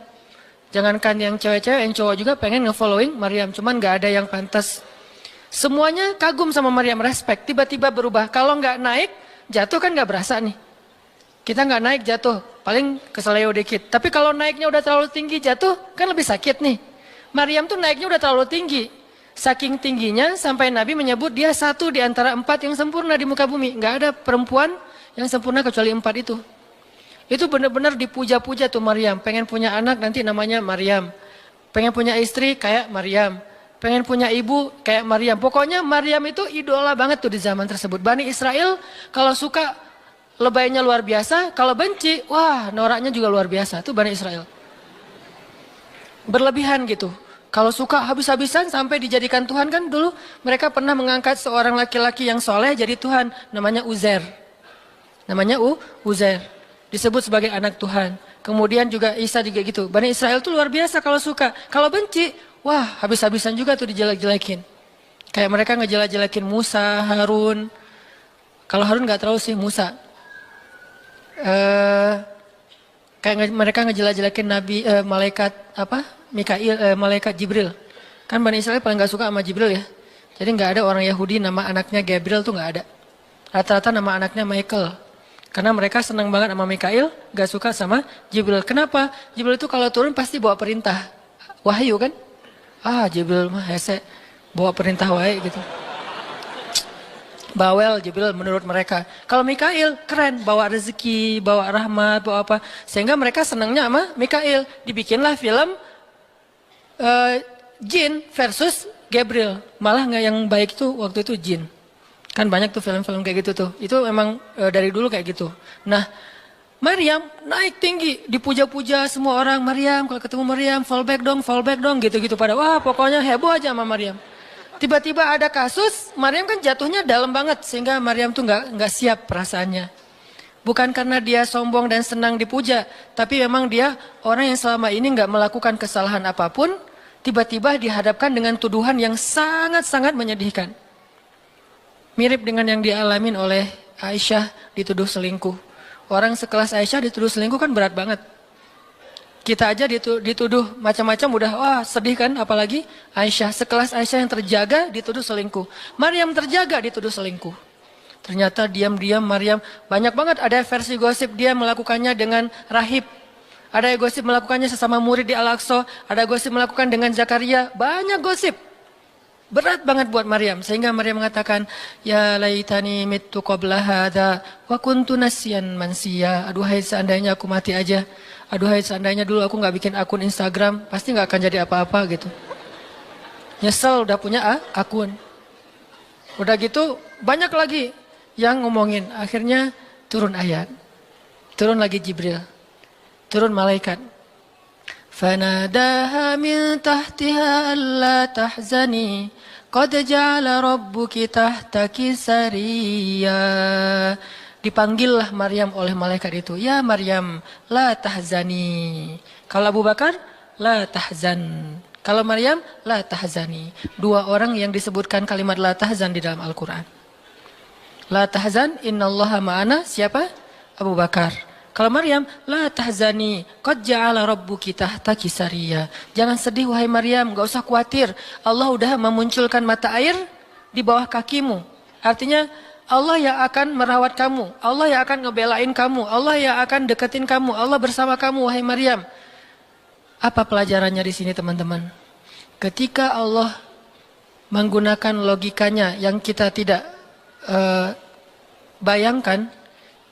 [SPEAKER 1] Jangankan yang cewek-cewek, yang cowok juga pengen nge-following Maryam. Cuman gak ada yang pantas. Semuanya kagum sama Maryam, respect. Tiba-tiba berubah. Kalau gak naik, jatuh kan gak berasa nih. Kita gak naik, jatuh. Paling keseleo dikit. Tapi kalau naiknya udah terlalu tinggi, jatuh kan lebih sakit nih. Maryam tuh naiknya udah terlalu tinggi. Saking tingginya sampai Nabi menyebut dia satu di antara 4 yang sempurna di muka bumi. Nggak ada perempuan yang sempurna kecuali 4 itu. Itu benar-benar dipuja-puja tuh Maryam. Pengen punya anak nanti namanya Maryam. Pengen punya istri kayak Maryam. Pengen punya ibu kayak Maryam. Pokoknya Maryam itu idola banget tuh di zaman tersebut. Bani Israel kalau suka lebaynya luar biasa. Kalau benci, wah noraknya juga luar biasa. Itu Bani Israel. Berlebihan gitu. Kalau suka habis-habisan sampai dijadikan Tuhan kan dulu mereka pernah mengangkat seorang laki-laki yang soleh jadi Tuhan. Namanya Uzair. Namanya Uzair. Disebut sebagai anak Tuhan. Kemudian juga Isa juga gitu. Bani Israel tuh luar biasa kalau suka. Kalau benci, wah habis-habisan juga tuh dijelek-jelekin. Kayak mereka ngejelek-jelekin Musa, Harun. Kalau Harun gak terlalu sih, Musa. Kayak mereka ngejelek-jelekin Nabi, malaikat Mikail, malaikat Jibril. Kan Bani Israel paling gak suka sama Jibril ya. Jadi gak ada orang Yahudi nama anaknya Gabriel tuh gak ada. Rata-rata nama anaknya Michael. Karena mereka senang banget sama Mikail, gak suka sama Jibril. Kenapa? Jibril itu kalau turun pasti bawa perintah. Wahyu kan? Jibril mah hese, bawa perintah wae gitu. Bawel Jibril menurut mereka. Kalau Mikail keren, bawa rezeki, bawa rahmat, bawa apa. Sehingga mereka senangnya sama Mikail. Dibikinlah film Jin versus Gabriel. Malah nggak yang baik itu waktu itu Jin. Kan banyak tuh film-film kayak gitu tuh. Itu memang dari dulu kayak gitu. Nah, Maryam naik tinggi, dipuja-puja semua orang. Maryam, kalau ketemu Maryam, fall back dong, gitu-gitu pada. Wah, pokoknya heboh aja sama Maryam. Tiba-tiba ada kasus, Maryam kan jatuhnya dalam banget sehingga Maryam tuh nggak siap perasaannya. Bukan karena dia sombong dan senang dipuja, tapi memang dia orang yang selama ini nggak melakukan kesalahan apapun, tiba-tiba dihadapkan dengan tuduhan yang sangat-sangat menyedihkan. Mirip dengan yang dialamin oleh Aisyah dituduh selingkuh. Orang sekelas Aisyah dituduh selingkuh kan berat banget. Kita aja dituduh macam-macam udah wah sedih kan, apalagi Aisyah sekelas Aisyah yang terjaga dituduh selingkuh. Maryam terjaga dituduh selingkuh. Ternyata diam-diam Maryam banyak banget ada versi gosip dia melakukannya dengan rahib. Ada gosip melakukannya sesama murid di Al-Aqsa, ada gosip melakukan dengan Zakaria, banyak gosip. Berat banget buat Maryam sehingga Maryam mengatakan ya laitani mittu qabla hadza wa kuntu nasyan mansiya. Aduhai seandainya aku mati aja. Aduhai seandainya dulu aku nggak bikin akun Instagram, pasti nggak akan jadi apa-apa gitu. Nyesel udah punya akun. Udah gitu banyak lagi yang ngomongin. Akhirnya turun ayat. Turun lagi Jibril. Turun malaikat. Fanadaha min tahtiha alla tahzani qad ja'ala rabbuki tahtaki sariyya. Dipanggillah Maryam oleh malaikat itu. Ya Maryam, la tahzani. Kalau Abu Bakar, la tahzan. Kalau Maryam, la tahzani. Dua orang yang disebutkan kalimat la tahzan di dalam Al-Quran. La tahzan, innallaha ma'ana. Siapa? Abu Bakar. Kalau Maryam, la tahzani, qad ja'ala rabbuki tahtaki sariyya. Jangan sedih wahai Maryam, enggak usah khawatir. Allah udah memunculkan mata air di bawah kakimu. Artinya Allah yang akan merawat kamu, Allah yang akan ngebelain kamu, Allah yang akan deketin kamu, Allah bersama kamu wahai Maryam. Apa pelajarannya di sini teman-teman? Ketika Allah menggunakan logikanya yang kita tidak bayangkan,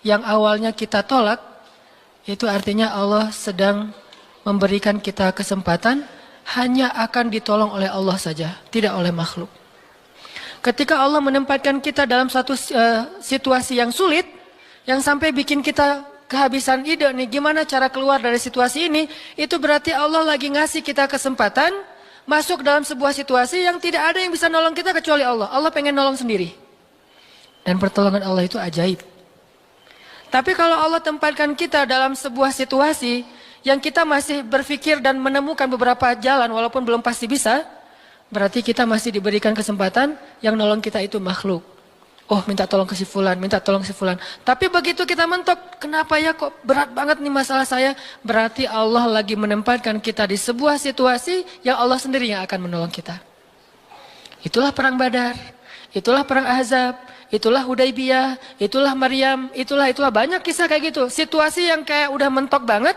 [SPEAKER 1] yang awalnya kita tolak, itu artinya Allah sedang memberikan kita kesempatan hanya akan ditolong oleh Allah saja, tidak oleh makhluk. Ketika Allah menempatkan kita dalam satu situasi yang sulit, yang sampai bikin kita kehabisan ide nih, gimana cara keluar dari situasi ini, itu berarti Allah lagi ngasih kita kesempatan masuk dalam sebuah situasi yang tidak ada yang bisa nolong kita kecuali Allah. Allah pengen nolong sendiri. Dan pertolongan Allah itu ajaib. Tapi kalau Allah tempatkan kita dalam sebuah situasi yang kita masih berpikir dan menemukan beberapa jalan walaupun belum pasti bisa, berarti kita masih diberikan kesempatan yang nolong kita itu makhluk. Oh minta tolong ke si fulan, minta tolong si fulan. Tapi begitu kita mentok, kenapa ya kok berat banget nih masalah saya? Berarti Allah lagi menempatkan kita di sebuah situasi yang Allah sendiri yang akan menolong kita. Itulah perang Badar, itulah perang Ahzab, itulah Hudaybiyah, itulah Maryam, itulah banyak kisah kayak gitu. Situasi yang kayak udah mentok banget,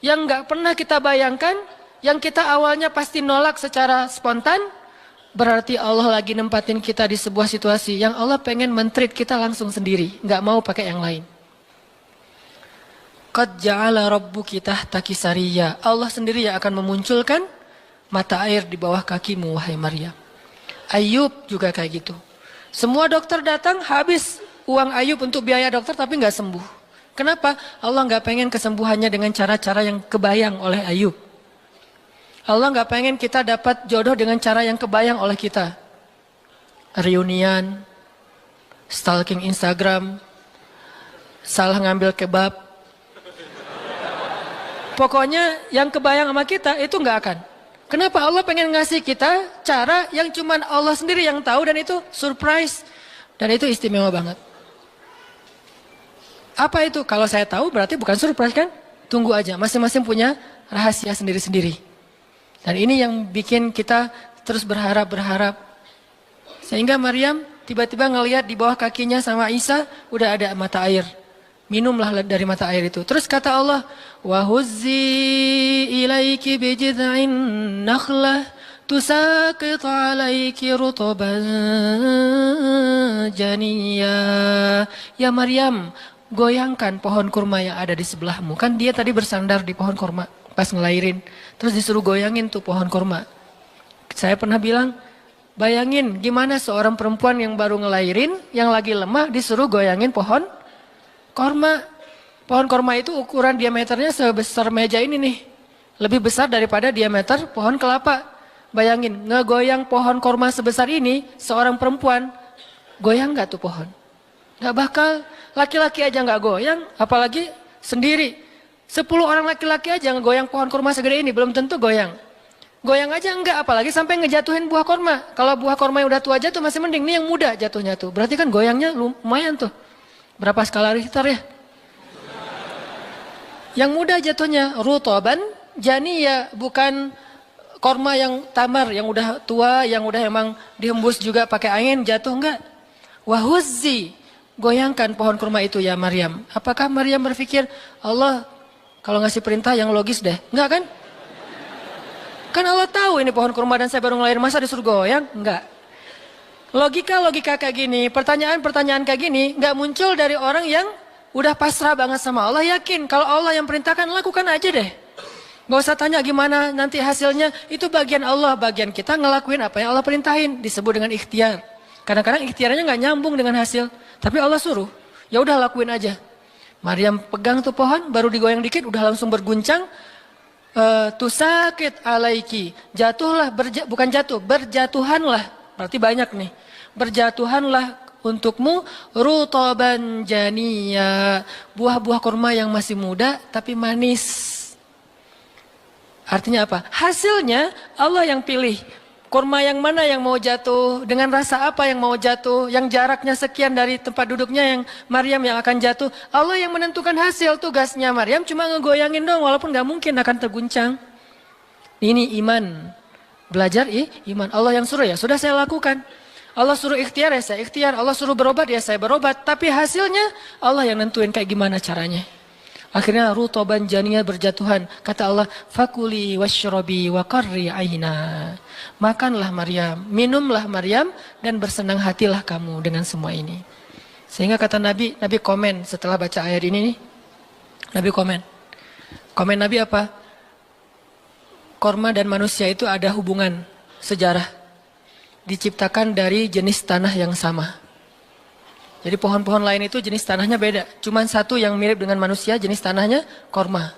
[SPEAKER 1] yang nggak pernah kita bayangkan, yang kita awalnya pasti nolak secara spontan, berarti Allah lagi nempatin kita di sebuah situasi yang Allah pengen men-treat kita langsung sendiri, nggak mau pakai yang lain. Qad ja'ala rabbuki tahtaki sariyya. Allah sendiri yang akan memunculkan mata air di bawah kakimu wahai Maryam. Ayub juga kayak gitu. Semua dokter datang habis uang Ayub untuk biaya dokter tapi nggak sembuh. Kenapa? Allah nggak pengen kesembuhannya dengan cara-cara yang kebayang oleh Ayub. Allah nggak pengen kita dapat jodoh dengan cara yang kebayang oleh kita. Reunian, stalking Instagram, salah ngambil kebab. Pokoknya yang kebayang sama kita itu nggak akan. Kenapa? Allah pengen ngasih kita cara yang cuman Allah sendiri yang tahu dan itu surprise. Dan itu istimewa banget. Apa itu? Kalau saya tahu berarti bukan surprise kan? Tunggu aja, masing-masing punya rahasia sendiri-sendiri. Dan ini yang bikin kita terus berharap. Sehingga Maryam tiba-tiba ngelihat di bawah kakinya sama Isa udah ada mata air. Minumlah dari mata air itu. Terus kata Allah, "Wa huzzi ilaiki bijid'in nakhlah tusaqit 'alaiki rutban janiya. Ya Maryam, goyangkan pohon kurma yang ada di sebelahmu. Kan dia tadi bersandar di pohon kurma pas ngelahirin. Terus disuruh goyangin tuh pohon kurma. Saya pernah bilang, bayangin gimana seorang perempuan yang baru ngelahirin, yang lagi lemah disuruh goyangin pohon kurma. Pohon kurma itu ukuran diameternya sebesar meja ini nih. Lebih besar daripada diameter pohon kelapa. Bayangin, ngegoyang pohon kurma sebesar ini, seorang perempuan, goyang gak tuh pohon? Gak bakal, laki-laki aja gak goyang, apalagi sendiri. 10 orang laki-laki aja ngegoyang pohon kurma segede ini, belum tentu goyang. Goyang aja enggak, apalagi sampai ngejatuhin buah kurma. Kalau buah kurma yang udah tua jatuh masih mending, ini yang muda jatuhnya tuh. Berarti kan goyangnya lumayan tuh. Berapa skala Richter ya? Yang muda jatuhnya, rutoban, janiya, bukan korma yang tamar, yang udah tua, yang udah emang dihembus juga pakai angin, jatuh enggak. Wahuzzi, goyangkan pohon kurma itu ya Maryam. Apakah Maryam berpikir, Allah kalau ngasih perintah yang logis deh? Enggak kan? Kan Allah tahu ini pohon kurma dan saya baru ngelahirin, masa disuruh goyang? Enggak. Logika kayak gini, pertanyaan kayak gini, enggak muncul dari orang yang udah pasrah banget sama Allah, yakin kalau Allah yang perintahkan, lakukan aja deh. Gak usah tanya gimana nanti hasilnya, itu bagian Allah, bagian kita ngelakuin apa yang Allah perintahin, disebut dengan ikhtiar. Kadang-kadang ikhtiarnya gak nyambung dengan hasil, tapi Allah suruh, ya udah lakuin aja. Maryam pegang tuh pohon, baru digoyang dikit, udah langsung berguncang. Tusakit alaiki, jatuhlah, bukan jatuh, berjatuhanlah, berarti banyak nih. Berjatuhanlah untukmu rutoban janiya, buah-buah kurma yang masih muda tapi manis. Artinya apa? Hasilnya Allah yang pilih. Kurma yang mana yang mau jatuh, dengan rasa apa yang mau jatuh, yang jaraknya sekian dari tempat duduknya yang Maryam yang akan jatuh. Allah yang menentukan hasil, tugasnya Maryam cuma ngegoyangin dong, walaupun gak mungkin akan terguncang. Ini iman. Belajar iman. Allah yang suruh ya, sudah saya lakukan. Allah suruh ikhtiar ya saya ikhtiar. Allah suruh berobat ya saya berobat. Tapi hasilnya Allah yang nentuin kayak gimana caranya. Akhirnya rutoban janiya berjatuhan. Kata Allah, fakuli washrobi wa qarri aina. Makanlah Maryam, minumlah Maryam, dan bersenang hatilah kamu dengan semua ini. Sehingga kata Nabi komen setelah baca ayat ini nih. Nabi komen. Komen Nabi apa? Korma dan manusia itu ada hubungan sejarah. Diciptakan dari jenis tanah yang sama. Jadi pohon-pohon lain itu jenis tanahnya beda. Cuman satu yang mirip dengan manusia, jenis tanahnya korma.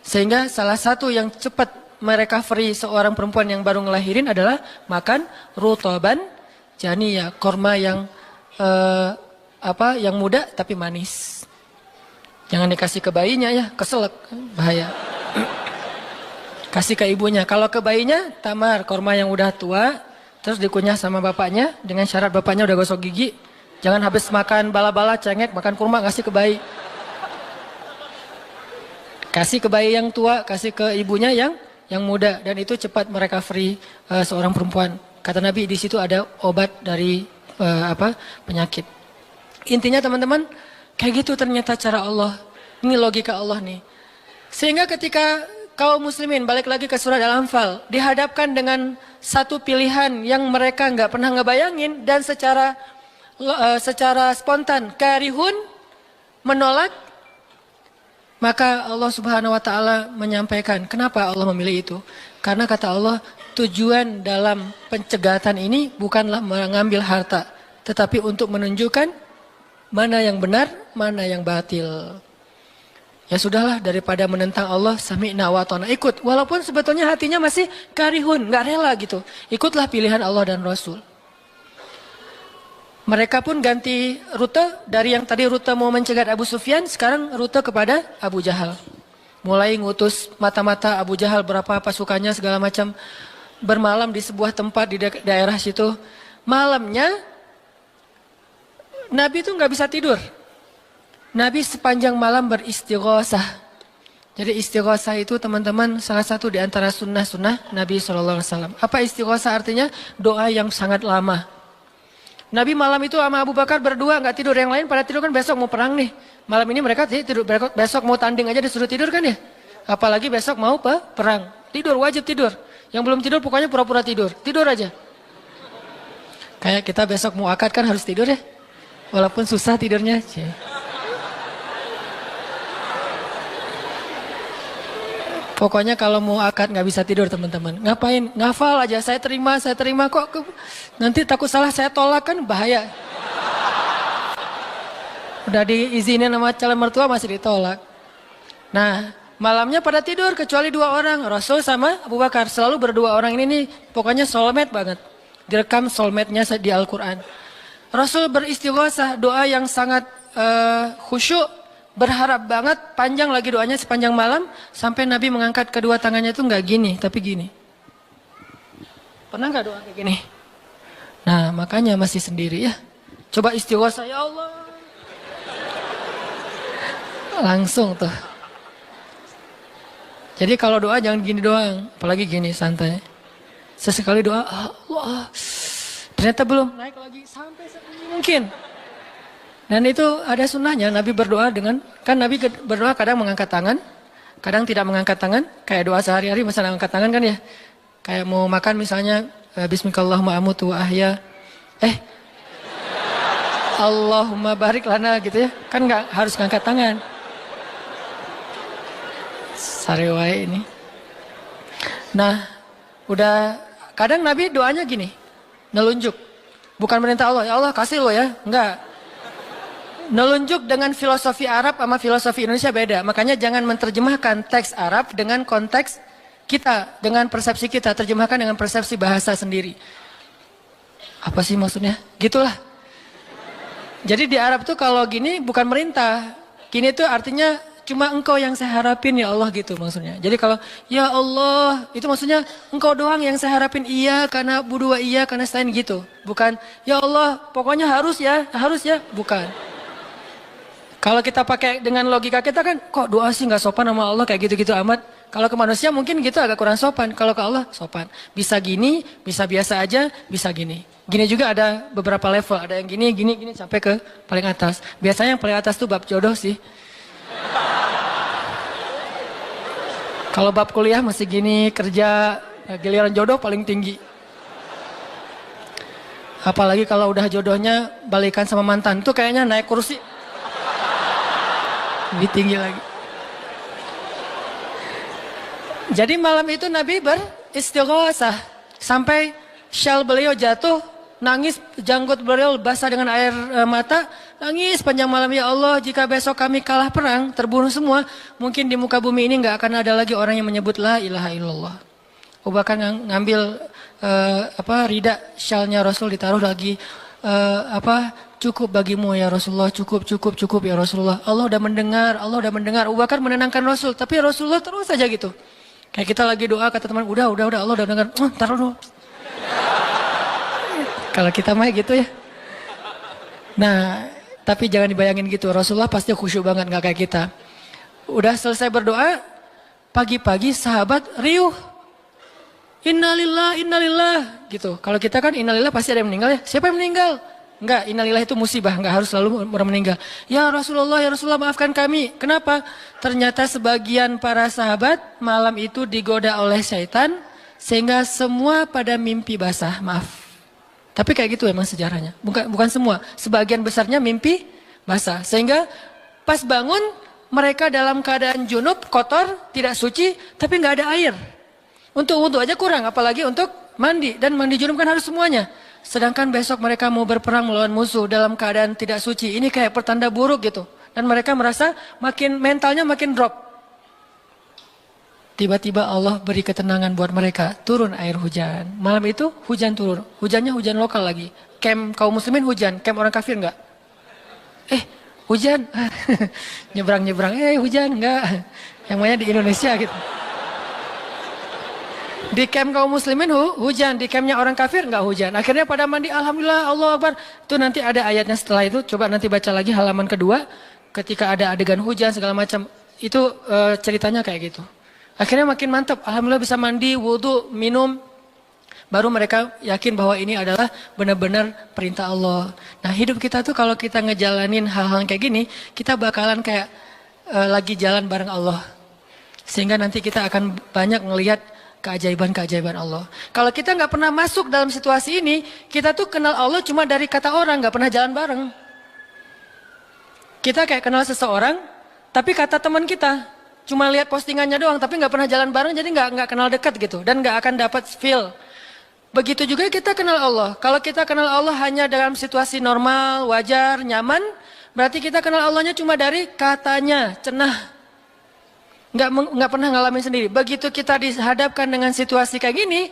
[SPEAKER 1] Sehingga salah satu yang cepat merecovery seorang perempuan yang baru ngelahirin adalah makan rutoban janiya, korma yang yang muda tapi manis. Jangan dikasih ke bayinya ya, keselak, bahaya. Kasih ke ibunya. Kalau ke bayinya, tamar, korma yang udah tua, terus dikunyah sama bapaknya dengan syarat bapaknya udah gosok gigi. Jangan habis makan bala-bala, cengek, makan kurma, kasih ke bayi. Kasih ke bayi yang tua, kasih ke ibunya yang muda. Dan itu cepat merecovery seorang perempuan. Kata Nabi, di situ ada obat dari penyakit. Intinya teman-teman, kayak gitu ternyata cara Allah. Ini logika Allah nih. Sehingga ketika kaum muslimin, balik lagi ke surat Al-Anfal, dihadapkan dengan satu pilihan yang mereka nggak pernah ngebayangin dan secara spontan karihun, menolak, maka Allah Subhanahu wa taala menyampaikan kenapa Allah memilih itu. Karena kata Allah, tujuan dalam pencegatan ini bukanlah mengambil harta, tetapi untuk menunjukkan mana yang benar, mana yang batil. Ya sudahlah, daripada menentang Allah, sami'na wa ta'na, ikut. Walaupun sebetulnya hatinya masih karihun, nggak rela gitu. Ikutlah pilihan Allah dan Rasul. Mereka pun ganti rute, dari yang tadi rute mau mencegat Abu Sufyan, sekarang rute kepada Abu Jahal. Mulai ngutus mata-mata Abu Jahal, berapa pasukannya segala macam, bermalam di sebuah tempat di daerah situ. Malamnya Nabi itu nggak bisa tidur. Nabi sepanjang malam beristighosah. Jadi istighosah itu teman-teman salah satu di antara sunnah-sunnah Nabi SAW. Apa istighosah artinya? Doa yang sangat lama. Nabi malam itu sama Abu Bakar berdua nggak tidur, yang lain pada tidur kan besok mau perang nih. Malam ini mereka tidur, besok mau tanding aja disuruh tidur kan ya. Apalagi besok mau perang. Tidur, wajib tidur. Yang belum tidur pokoknya pura-pura tidur. Tidur aja. Kayak kita besok mau akad kan harus tidur ya. Walaupun susah tidurnya. Pokoknya kalau mau akad nggak bisa tidur teman-teman. Ngapain? Ngafal aja, saya terima kok. Nanti takut salah saya tolak kan bahaya. Udah diizinin sama calon mertua masih ditolak. Nah, malamnya pada tidur kecuali 2 orang. Rasul sama Abu Bakar. Selalu berdua orang ini nih pokoknya soulmate banget. Direkam soulmate-nya di Al-Quran. Rasul beristighosah, doa yang sangat khusyuk. Berharap banget, panjang lagi doanya sepanjang malam. Sampai Nabi mengangkat kedua tangannya itu nggak gini, tapi gini. Pernah nggak doa kayak gini? Nah, makanya masih sendiri ya. Coba istighosah, ya Allah. Langsung tuh. Jadi kalau doa jangan gini doang. Apalagi gini, santai. Sesekali doa, Allah. Ternyata belum, naik lagi sampai mungkin. Dan itu ada sunnahnya, Nabi berdoa dengan, kan Nabi berdoa kadang mengangkat tangan, kadang tidak mengangkat tangan, kayak doa sehari-hari misalnya angkat tangan kan ya. Kayak mau makan misalnya, Bismillahirrahmanirrahim amutu wa ahya. Allahumma barik lana gitu ya, kan nggak harus ngangkat tangan. Sarewai ini. Nah, udah kadang Nabi doanya gini, nelunjuk. Bukan perintah Allah, ya Allah kasih lo ya, enggak. Nelunjuk dengan filosofi Arab sama filosofi Indonesia beda. Makanya jangan menerjemahkan teks Arab dengan konteks kita, dengan persepsi kita. Terjemahkan dengan persepsi bahasa sendiri. Apa sih maksudnya? Gitulah. Jadi di Arab tuh kalau gini bukan merintah. Gini tuh artinya cuma engkau yang saya harapin ya Allah gitu maksudnya. Jadi kalau ya Allah itu maksudnya engkau doang yang saya harapin, iya karena budua iya karena selain gitu. Bukan ya Allah pokoknya harus ya bukan. Kalau kita pakai dengan logika kita kan, kok doa sih nggak sopan sama Allah kayak gitu-gitu amat. Kalau ke manusia mungkin gitu agak kurang sopan. Kalau ke Allah sopan. Bisa gini, bisa biasa aja, bisa gini. Gini juga ada beberapa level. Ada yang gini sampai ke paling atas. Biasanya yang paling atas tuh bab jodoh sih. Kalau bab kuliah masih gini, kerja, giliran jodoh paling tinggi. Apalagi kalau udah jodohnya balikan sama mantan. Tuh kayaknya naik kursi. Lebih tinggi lagi. Jadi malam itu Nabi beristighosah sampai syal beliau jatuh, nangis, janggut beliau basah dengan air mata, nangis panjang malam, ya Allah jika besok kami kalah perang, terbunuh semua, mungkin di muka bumi ini nggak akan ada lagi orang yang menyebut la ilaha illallah. Abu Bakar ngambil rida syalnya Rasul ditaruh lagi cukup bagimu ya Rasulullah, cukup ya Rasulullah. Allah udah mendengar. Abu Bakar menenangkan Rasul, tapi Rasulullah terus saja gitu. Kayak kita lagi doa kata teman, udah Allah udah dengar. Taruh dulu. Kalau kita mah gitu ya. Nah, tapi jangan dibayangin gitu. Rasulullah pasti khusyuk banget, nggak kayak kita. Udah selesai berdoa, pagi-pagi sahabat riuh. Innalillah gitu. Kalau kita kan innalillah pasti ada yang meninggal ya. Siapa yang meninggal? Enggak, innalillah itu musibah, enggak harus selalu orang meninggal. Ya Rasulullah maafkan kami. Kenapa? Ternyata sebagian para sahabat malam itu digoda oleh syaitan sehingga semua pada mimpi basah, maaf. Tapi kayak gitu emang sejarahnya. Bukan semua, sebagian besarnya mimpi basah. Sehingga pas bangun mereka dalam keadaan junub, kotor, tidak suci, tapi enggak ada air. Untuk wudhu aja kurang, apalagi untuk mandi. Dan mandi junub kan harus semuanya. Sedangkan besok mereka mau berperang melawan musuh dalam keadaan tidak suci. Ini kayak pertanda buruk gitu. Dan mereka merasa mentalnya makin drop. Tiba-tiba Allah beri ketenangan buat mereka. Turun air hujan. Malam itu hujan turun. Hujannya hujan lokal lagi. Camp kaum muslimin hujan. Camp orang kafir enggak? Hujan. Nyebrang-nyebrang. Hujan enggak. Yang mainnya di Indonesia gitu. Di camp kaum muslimin hujan, di campnya orang kafir nggak hujan. Akhirnya pada mandi, alhamdulillah, Allah Akbar. Itu nanti ada ayatnya setelah itu. Coba nanti baca lagi halaman kedua. Ketika ada adegan hujan segala macam, itu ceritanya kayak gitu. Akhirnya makin mantap. Alhamdulillah bisa mandi, wudhu, minum. Baru mereka yakin bahwa ini adalah benar-benar perintah Allah. Nah hidup kita tuh kalau kita ngejalanin hal-hal kayak gini, kita bakalan kayak lagi jalan bareng Allah. Sehingga nanti kita akan banyak ngelihat keajaiban-keajaiban Allah. Kalau kita nggak pernah masuk dalam situasi ini, kita tuh kenal Allah cuma dari kata orang, nggak pernah jalan bareng. Kita kayak kenal seseorang, tapi kata teman kita, cuma lihat postingannya doang, tapi nggak pernah jalan bareng, jadi nggak kenal dekat gitu, dan nggak akan dapat feel. Begitu juga kita kenal Allah. Kalau kita kenal Allah hanya dalam situasi normal, wajar, nyaman, berarti kita kenal Allahnya cuma dari katanya, cenah. Nggak pernah ngalamin sendiri. Begitu kita dihadapkan dengan situasi kayak gini,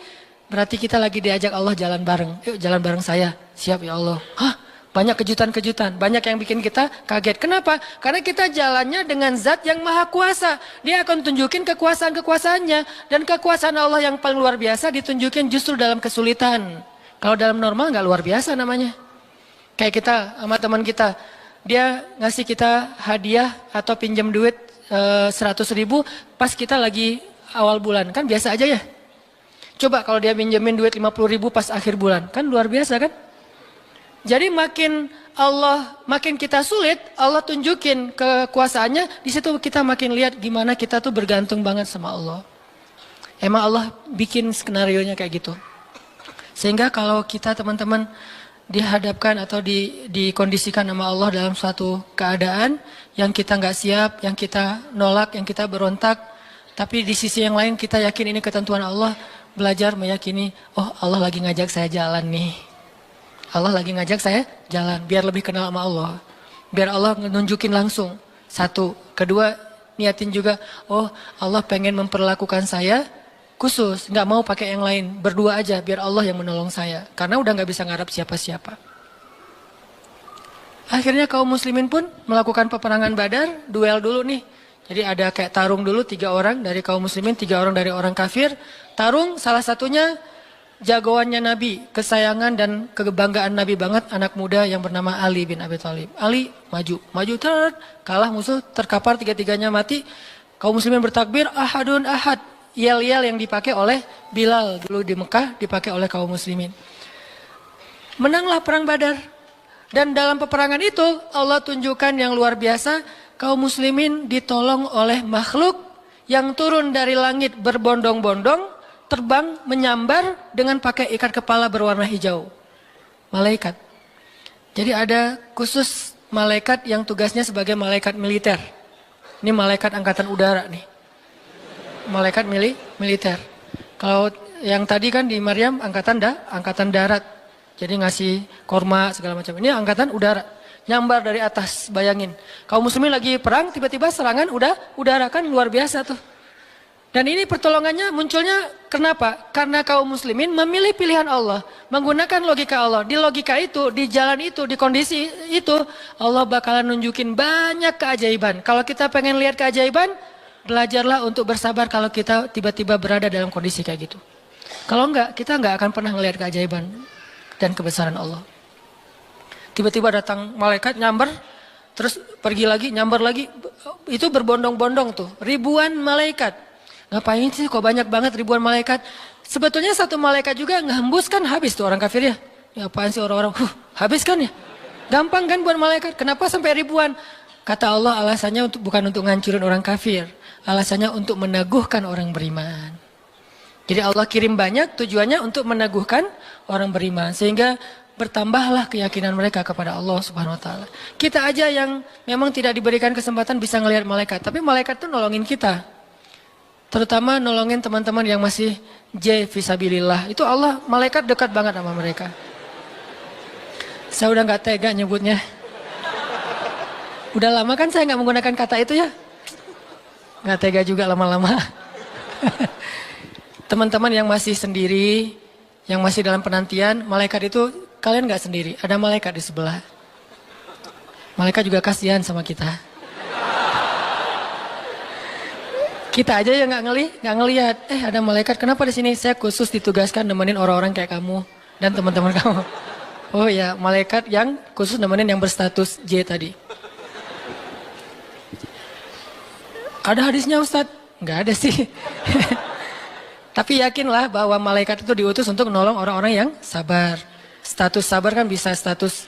[SPEAKER 1] berarti kita lagi diajak Allah jalan bareng. Yuk jalan bareng saya. Siap ya Allah. Hah? Banyak kejutan-kejutan. Banyak yang bikin kita kaget. Kenapa? Karena kita jalannya dengan zat yang maha kuasa. Dia akan tunjukin kekuasaan-kekuasaannya. Dan kekuasaan Allah yang paling luar biasa ditunjukin justru dalam kesulitan. Kalau dalam normal nggak luar biasa namanya. Kayak kita sama teman kita. Dia ngasih kita hadiah atau pinjam duit 100.000 pas kita lagi awal bulan, kan biasa aja ya. Coba kalau dia pinjemin duit 50.000 pas akhir bulan, kan luar biasa kan. Jadi makin kita sulit, Allah tunjukin kekuasaannya, di situ kita makin lihat gimana kita tuh bergantung banget sama Allah. Emang Allah bikin skenario-nya kayak gitu. Sehingga kalau kita teman-teman dihadapkan atau dikondisikan sama Allah dalam suatu keadaan yang kita nggak siap, yang kita nolak, yang kita berontak, tapi di sisi yang lain kita yakin ini ketentuan Allah, belajar meyakini, oh Allah lagi ngajak saya jalan nih. Allah lagi ngajak saya jalan, biar lebih kenal sama Allah. Biar Allah nunjukin langsung. Satu, kedua, niatin juga, oh Allah pengen memperlakukan saya khusus, nggak mau pakai yang lain, berdua aja biar Allah yang menolong saya. Karena udah nggak bisa ngarap siapa-siapa. Akhirnya kaum muslimin pun melakukan peperangan Badar, duel dulu nih. Jadi ada kayak tarung dulu 3 orang dari kaum muslimin, 3 orang dari orang kafir. Tarung salah satunya jagoannya Nabi, kesayangan dan kebanggaan Nabi banget, anak muda yang bernama Ali bin Abi Thalib. Ali maju, kalah musuh, terkapar, 3-3-nya mati. Kaum muslimin bertakbir, ahadun ahad. Yel-yel yang dipakai oleh Bilal dulu di Mekah, dipakai oleh kaum muslimin. Menanglah perang Badar. Dan dalam peperangan itu Allah tunjukkan yang luar biasa, kaum muslimin ditolong oleh makhluk yang turun dari langit berbondong-bondong, terbang menyambar dengan pakai ikat kepala berwarna hijau. Malaikat. Jadi ada khusus malaikat yang tugasnya sebagai malaikat militer. Ini malaikat angkatan udara nih. Malaikat militer. Kalau yang tadi kan di Maryam angkatan darat. Jadi ngasih korma segala macam. Ini angkatan udara. Nyambar dari atas, bayangin. Kaum muslimin lagi perang, tiba-tiba serangan udara, kan luar biasa tuh. Dan ini pertolongannya munculnya kenapa? Karena kaum muslimin memilih pilihan Allah. Menggunakan logika Allah. Di logika itu, di jalan itu, di kondisi itu, Allah bakalan nunjukin banyak keajaiban. Kalau kita pengen lihat keajaiban, belajarlah untuk bersabar kalau kita tiba-tiba berada dalam kondisi kayak gitu. Kalau enggak, kita enggak akan pernah melihat keajaiban dan kebesaran Allah. Tiba-tiba datang malaikat nyamber, terus pergi lagi, nyamber lagi. Itu berbondong-bondong tuh, ribuan malaikat. Ngapain sih kok banyak banget ribuan malaikat? Sebetulnya satu malaikat juga ngehembus kan habis tuh orang kafir ya. Ya apaan sih orang-orang, habis kan ya? Gampang kan buat malaikat, kenapa sampai ribuan? Kata Allah alasannya bukan untuk ngancurin orang kafir. Alasannya untuk meneguhkan orang beriman. Jadi Allah kirim banyak tujuannya untuk meneguhkan orang beriman. Sehingga bertambahlah keyakinan mereka kepada Allah Subhanahu Wa Taala. Kita aja yang memang tidak diberikan kesempatan bisa ngelihat malaikat. Tapi malaikat itu nolongin kita. Terutama nolongin teman-teman yang masih fisabilillah. Itu Allah, malaikat dekat banget sama mereka. Saya udah gak tega nyebutnya. Udah lama kan saya gak menggunakan kata itu ya. Gak tega juga lama-lama. Teman-teman yang masih sendiri, yang masih dalam penantian, malaikat itu kalian gak sendiri. Ada malaikat di sebelah. Malaikat juga kasihan sama kita. Kita aja yang nggak ngelihat. Ada malaikat. Kenapa di sini? Saya khusus ditugaskan nemenin orang-orang kayak kamu dan teman-teman kamu. Oh ya, malaikat yang khusus nemenin yang berstatus J tadi. Ada hadisnya Ustadz? Nggak ada sih. Tapi yakinlah bahwa malaikat itu diutus untuk menolong orang-orang yang sabar. Status sabar kan bisa status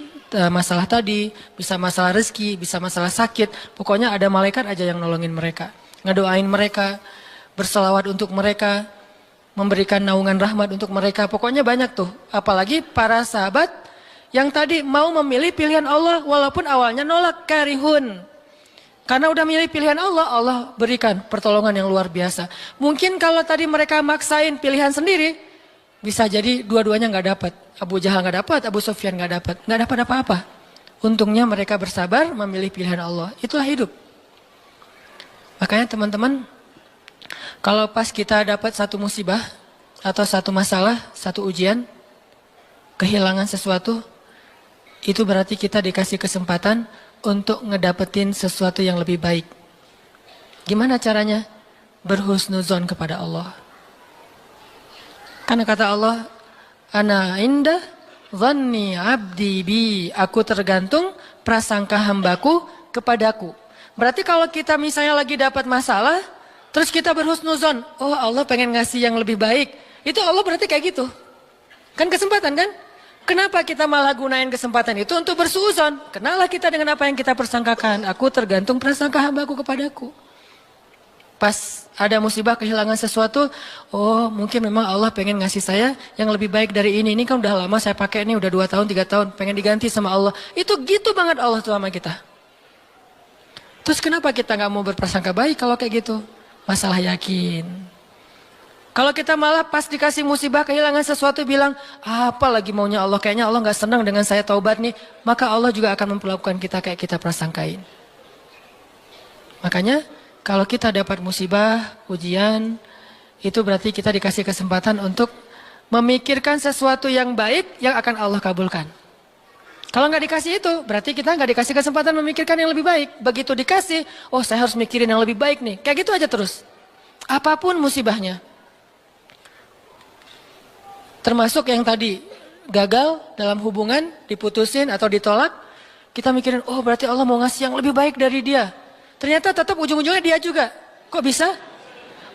[SPEAKER 1] masalah tadi, bisa masalah rezeki, bisa masalah sakit. Pokoknya ada malaikat aja yang nolongin mereka. Ngedoain mereka, berselawat untuk mereka. memberikan naungan rahmat untuk mereka. Pokoknya banyak tuh. Apalagi para sahabat yang tadi mau memilih pilihan Allah walaupun awalnya nolak, karihun. Karena udah milih pilihan Allah, Allah berikan pertolongan yang luar biasa. Mungkin kalau tadi mereka maksain pilihan sendiri, bisa jadi dua-duanya nggak dapat. Abu Jahal nggak dapat, Abu Sufyan nggak dapat apa-apa. Untungnya mereka bersabar memilih pilihan Allah. Itulah hidup. Makanya teman-teman, kalau pas kita dapat satu musibah atau satu masalah, satu ujian, kehilangan sesuatu, itu berarti kita dikasih kesempatan untuk ngedapetin sesuatu yang lebih baik. Gimana caranya? Berhusnuzon kepada Allah. Karena kata Allah, Ana indah dhanni abdi bi. Aku tergantung prasangka hambaku kepadaku. Berarti kalau kita misalnya lagi dapat masalah, terus kita berhusnuzon, oh Allah pengen ngasih yang lebih baik. Itu Allah berarti kayak gitu. Kan kesempatan kan? Kenapa kita malah gunain kesempatan itu untuk bersuuzon? Kenalah kita dengan apa yang kita persangkakan. Aku tergantung prasangka hambaku kepadaku. Pas ada musibah kehilangan sesuatu, oh mungkin memang Allah pengen ngasih saya yang lebih baik dari ini. Ini kan udah lama saya pakai ini, udah 2 tahun, 3 tahun, pengen diganti sama Allah. Itu gitu banget Allah tuh sama kita. Terus kenapa kita gak mau berprasangka baik kalau kayak gitu? Masalah yakin. Kalau kita malah pas dikasih musibah kehilangan sesuatu bilang, apa lagi maunya Allah, kayaknya Allah gak senang dengan saya taubat nih, maka Allah juga akan memperlakukan kita kayak kita prasangkain. Makanya kalau kita dapat musibah, ujian, itu berarti kita dikasih kesempatan untuk memikirkan sesuatu yang baik yang akan Allah kabulkan. Kalau nggak dikasih itu, berarti kita nggak dikasih kesempatan memikirkan yang lebih baik. Begitu dikasih, oh saya harus mikirin yang lebih baik nih. Kayak gitu aja terus. Apapun musibahnya. Termasuk yang tadi gagal dalam hubungan, diputusin atau ditolak. Kita mikirin, oh berarti Allah mau ngasih yang lebih baik dari dia. Ternyata tetap ujung-ujungnya dia juga. Kok bisa?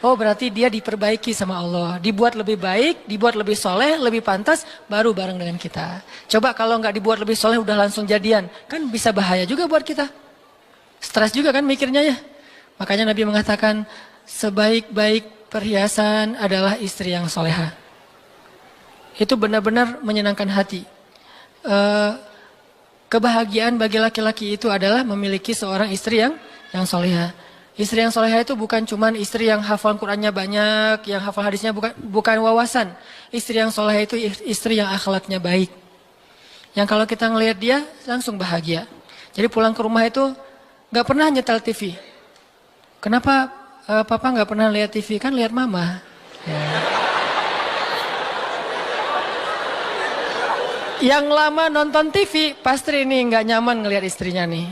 [SPEAKER 1] Oh berarti dia diperbaiki sama Allah. Dibuat lebih baik, dibuat lebih soleh, lebih pantas, baru bareng dengan kita. Coba kalau nggak dibuat lebih soleh udah langsung jadian. Kan bisa bahaya juga buat kita. Stres juga kan mikirnya ya. Makanya Nabi mengatakan, sebaik-baik perhiasan adalah istri yang soleha. Itu benar-benar menyenangkan hati. Kebahagiaan bagi laki-laki itu adalah memiliki seorang istri yang soleha. Istri yang soleha itu bukan cuman istri yang hafal Qur'annya banyak, yang hafal hadisnya bukan wawasan. Istri yang soleha itu istri yang akhlaknya baik. Yang kalau kita ngelihat dia langsung bahagia. Jadi pulang ke rumah itu gak pernah nyetel TV. Kenapa papa gak pernah lihat TV? Kan lihat mama. Ya. Yang lama nonton TV, pasti ini nggak nyaman ngelihat istrinya nih.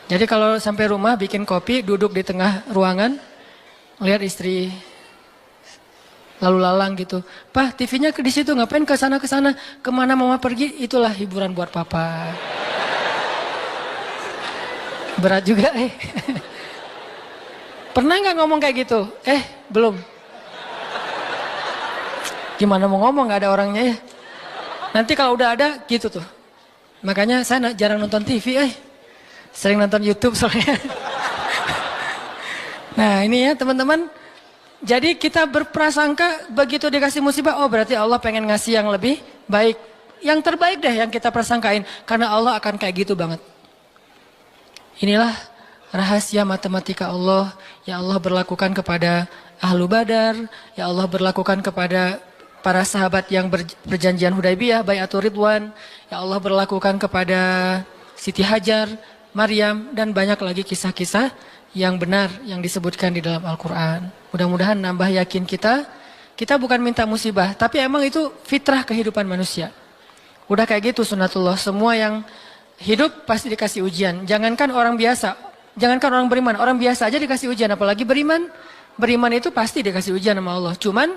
[SPEAKER 1] Jadi kalau sampai rumah bikin kopi, duduk di tengah ruangan, lihat istri lalu lalang gitu. Pak, TV-nya di situ, ngapain ke sana, kemana mama pergi? Itulah hiburan buat papa. Berat juga Pernah nggak ngomong kayak gitu? Belum. Gimana mau ngomong, nggak ada orangnya ya. Nanti kalau udah ada gitu tuh. Makanya saya jarang nonton TV, sering nonton YouTube soalnya. Nah ini ya teman-teman. Jadi kita berprasangka begitu dikasih musibah, oh berarti Allah pengen ngasih yang lebih baik. Yang terbaik deh yang kita prasangkain. Karena Allah akan kayak gitu banget. Inilah rahasia matematika Allah. Yang Allah berlakukan kepada Ahlu Badar. Yang Allah berlakukan kepada para sahabat yang berjanjian Hudaybiyah, Bai'atul Ridwan, yang Allah berlakukan kepada Siti Hajar, Maryam, dan banyak lagi kisah-kisah yang benar yang disebutkan di dalam Al-Quran. Mudah-mudahan nambah yakin kita bukan minta musibah, tapi emang itu fitrah kehidupan manusia. Udah kayak gitu sunatullah, semua yang hidup pasti dikasih ujian. Jangankan orang biasa, jangankan orang beriman, orang biasa aja dikasih ujian, apalagi beriman. Beriman itu pasti dikasih ujian sama Allah, cuman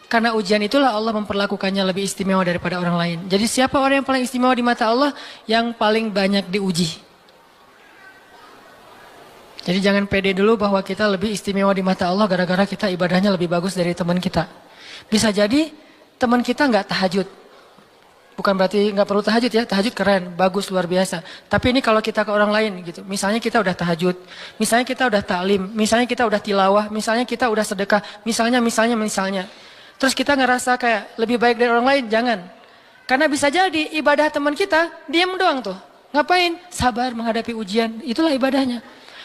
[SPEAKER 1] karena ujian itulah Allah memperlakukannya lebih istimewa daripada orang lain. Jadi siapa orang yang paling istimewa di mata Allah? Yang paling banyak diuji. Jadi jangan pede dulu bahwa kita lebih istimewa di mata Allah gara-gara kita ibadahnya lebih bagus dari teman kita. Bisa jadi teman kita nggak tahajud. Bukan berarti nggak perlu tahajud ya, tahajud keren, bagus, luar biasa. Tapi ini kalau kita ke orang lain gitu, misalnya kita udah tahajud, misalnya kita udah taklim, misalnya kita udah tilawah, misalnya kita udah sedekah, misalnya. Terus kita ngerasa kayak lebih baik dari orang lain, jangan. Karena bisa jadi ibadah teman kita, diam doang tuh. Ngapain? Sabar menghadapi ujian, itulah ibadahnya.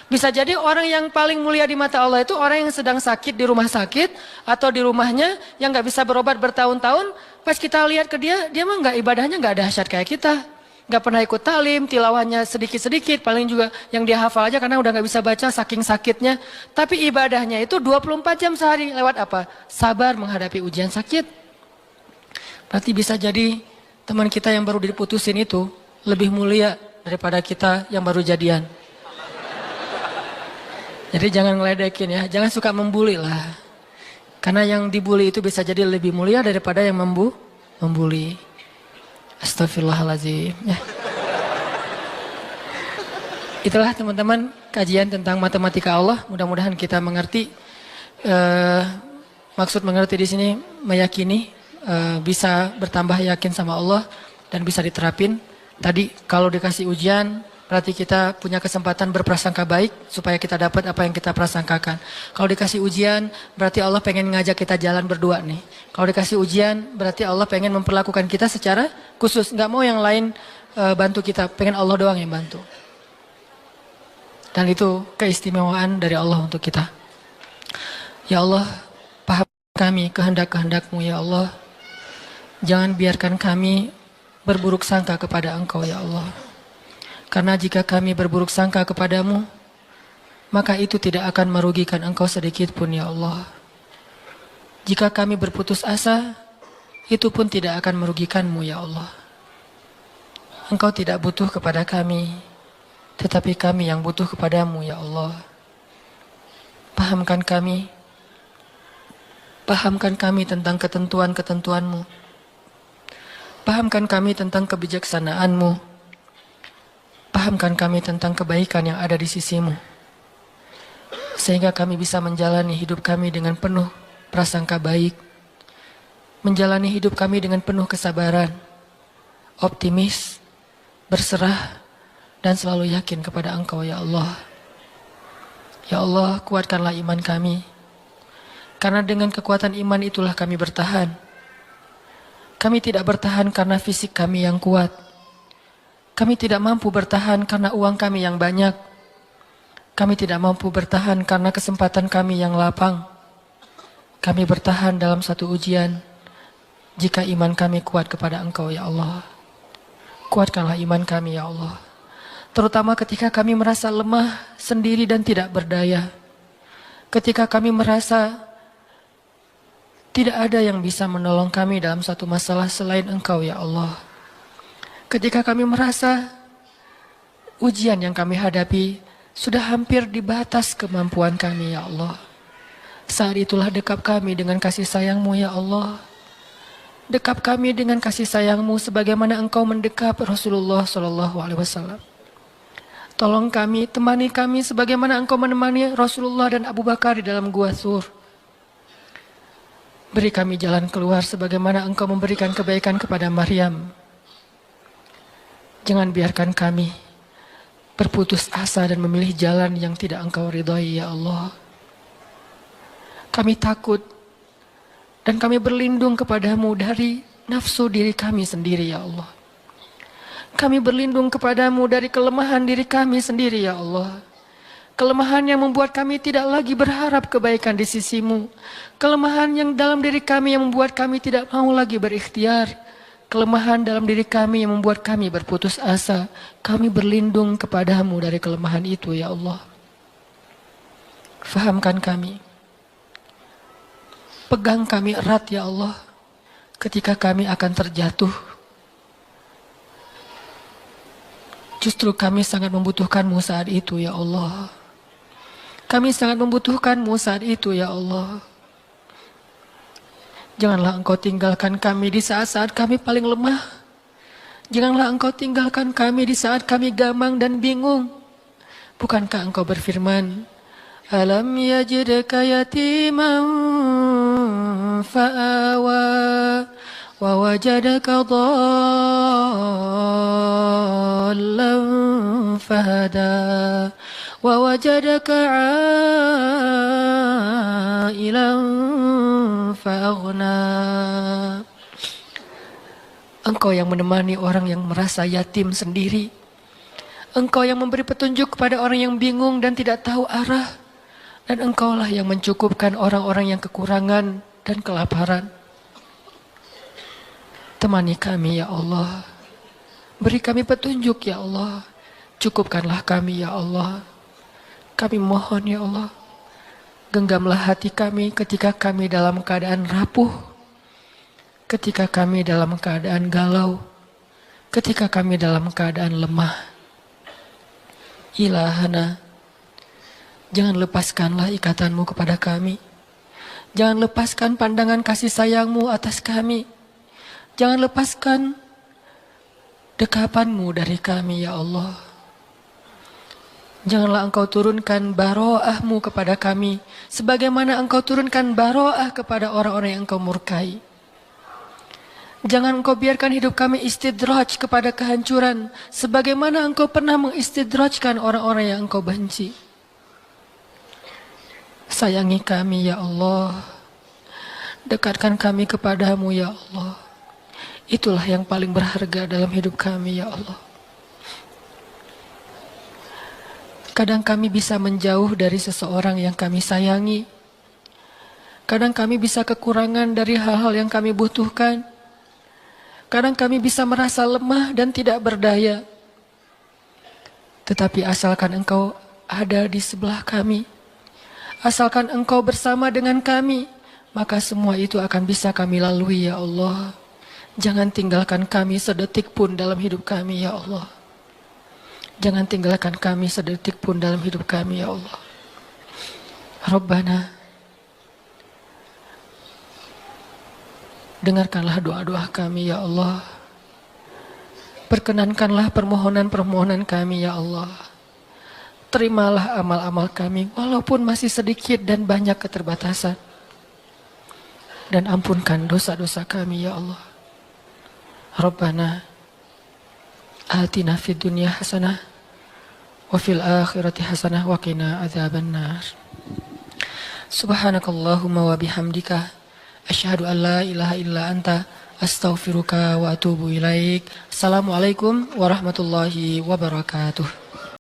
[SPEAKER 1] Bisa jadi orang yang paling mulia di mata Allah itu orang yang sedang sakit di rumah sakit atau di rumahnya yang nggak bisa berobat bertahun-tahun. Pas kita lihat ke dia mah nggak ibadahnya nggak dahsyat kayak kita, nggak pernah ikut talim, tilawahnya sedikit-sedikit, paling juga yang dia hafal aja karena udah nggak bisa baca saking sakitnya. Tapi ibadahnya itu 24 jam sehari lewat apa? Sabar menghadapi ujian sakit. Berarti bisa jadi teman kita yang baru diputusin itu lebih mulia daripada kita yang baru jadian. Jadi jangan ngeledekin ya, jangan suka membuli lah. Karena yang dibully itu bisa jadi lebih mulia daripada yang membuli. Astagfirullahaladzim. Ya. Itulah teman-teman kajian tentang matematika Allah. Mudah-mudahan kita mengerti. Maksud mengerti di sini meyakini, bisa bertambah yakin sama Allah dan bisa diterapin. Tadi kalau dikasih ujian, berarti kita punya kesempatan berprasangka baik supaya kita dapat apa yang kita prasangkakan. Kalau dikasih ujian, berarti Allah pengen ngajak kita jalan berdua nih. Kalau dikasih ujian, berarti Allah pengen memperlakukan kita secara khusus. Nggak mau yang lain bantu kita, pengen Allah doang yang bantu. Dan itu keistimewaan dari Allah untuk kita. Ya Allah, paham kami kehendak-kehendak-Mu ya Allah. Jangan biarkan kami berburuk sangka kepada Engkau ya Allah. Karena jika kami berburuk sangka kepadamu, maka itu tidak akan merugikan Engkau sedikit pun ya Allah. Jika kami berputus asa, itu pun tidak akan merugikan-Mu ya Allah. Engkau tidak butuh kepada kami, tetapi kami yang butuh kepadamu ya Allah. Pahamkan kami tentang ketentuan-ketentuan-Mu. Pahamkan kami tentang kebijaksanaan-Mu. Pahamkan kami tentang kebaikan yang ada di sisi-Mu. Sehingga kami bisa menjalani hidup kami dengan penuh prasangka baik. Menjalani hidup kami dengan penuh kesabaran, optimis, berserah, dan selalu yakin kepada Engkau ya Allah. Ya Allah, kuatkanlah iman kami. Karena dengan kekuatan iman itulah kami bertahan. Kami tidak bertahan karena fisik kami yang kuat. Kami tidak mampu bertahan karena uang kami yang banyak. Kami tidak mampu bertahan karena kesempatan kami yang lapang. Kami bertahan dalam satu ujian jika iman kami kuat kepada Engkau ya Allah. Kuatkanlah iman kami ya Allah. Terutama ketika kami merasa lemah, sendiri dan tidak berdaya. Ketika kami merasa tidak ada yang bisa menolong kami dalam satu masalah selain Engkau ya Allah. Ketika kami merasa ujian yang kami hadapi sudah hampir di batas kemampuan kami ya Allah. Saat itulah dekap kami dengan kasih sayang-Mu ya Allah. Dekap kami dengan kasih sayang-Mu sebagaimana Engkau mendekap Rasulullah SAW. Tolong kami, temani kami sebagaimana Engkau menemani Rasulullah dan Abu Bakar di dalam Gua Thur. Beri kami jalan keluar sebagaimana Engkau memberikan kebaikan kepada Maryam. Jangan biarkan kami berputus asa dan memilih jalan yang tidak Engkau ridhai ya Allah. Kami takut dan kami berlindung kepadamu dari nafsu diri kami sendiri ya Allah. Kami berlindung kepadamu dari kelemahan diri kami sendiri ya Allah. Kelemahan yang membuat kami tidak lagi berharap kebaikan di sisi-Mu. Kelemahan yang dalam diri kami yang membuat kami tidak mau lagi berikhtiar. Kelemahan dalam diri kami yang membuat kami berputus asa. Kami berlindung kepadamu dari kelemahan itu ya Allah. Fahamkan kami. Pegang kami erat ya Allah. Ketika kami akan terjatuh. Justru kami sangat membutuhkan-Mu saat itu ya Allah. Kami sangat membutuhkan-Mu saat itu ya Allah. Janganlah Engkau tinggalkan kami di saat-saat kami paling lemah. Janganlah Engkau tinggalkan kami di saat kami gamang dan bingung. Bukankah Engkau berfirman, Alam yajidka yatiman fa'awa, ووجدك ضالا فهدى ووجدك عائلا فأغنى. Engkau yang menemani orang yang merasa yatim sendiri. Engkau yang memberi petunjuk kepada orang yang bingung dan tidak tahu arah. Dan Engkaulah yang mencukupkan orang-orang yang kekurangan dan kelaparan. Temani kami ya Allah. Beri kami petunjuk ya Allah. Cukupkanlah kami ya Allah. Kami mohon ya Allah. Genggamlah hati kami ketika kami dalam keadaan rapuh. Ketika kami dalam keadaan galau, ketika kami dalam keadaan lemah. Ilahana, jangan lepaskanlah ikatanmu kepada kami. Jangan lepaskan pandangan kasih sayangmu atas kami. Jangan lepaskan dekapanmu dari kami ya Allah. Janganlah engkau turunkan baroahmu kepada kami, sebagaimana engkau turunkan baroah kepada orang-orang yang engkau murkai. Jangan engkau biarkan hidup kami istidraj kepada kehancuran, sebagaimana engkau pernah mengistidrajkan orang-orang yang engkau benci. Sayangi kami ya Allah. Dekatkan kami kepadamu ya Allah. Itulah yang paling berharga dalam hidup kami ya Allah. Kadang kami bisa menjauh dari seseorang yang kami sayangi. Kadang kami bisa kekurangan dari hal-hal yang kami butuhkan. Kadang kami bisa merasa lemah dan tidak berdaya. Tetapi asalkan engkau ada di sebelah kami, asalkan engkau bersama dengan kami, maka semua itu akan bisa kami lalui ya Allah. Jangan tinggalkan kami sedetik pun dalam hidup kami ya Allah. Jangan tinggalkan kami sedetik pun dalam hidup kami ya Allah. Rabbana, dengarkanlah doa-doa kami ya Allah. Perkenankanlah permohonan-permohonan kami ya Allah. Terimalah amal-amal kami walaupun masih sedikit dan banyak keterbatasan. Dan ampunkan dosa-dosa kami ya Allah. Rabbana atina fid dunya hasanah wa fil akhirati hasanah wa qina adzabannar. Subhanakallahumma wa bihamdika asyhadu an la ilaha illa anta astaghfiruka wa atubu ilaik. Assalamualaikum warahmatullahi wabarakatuh.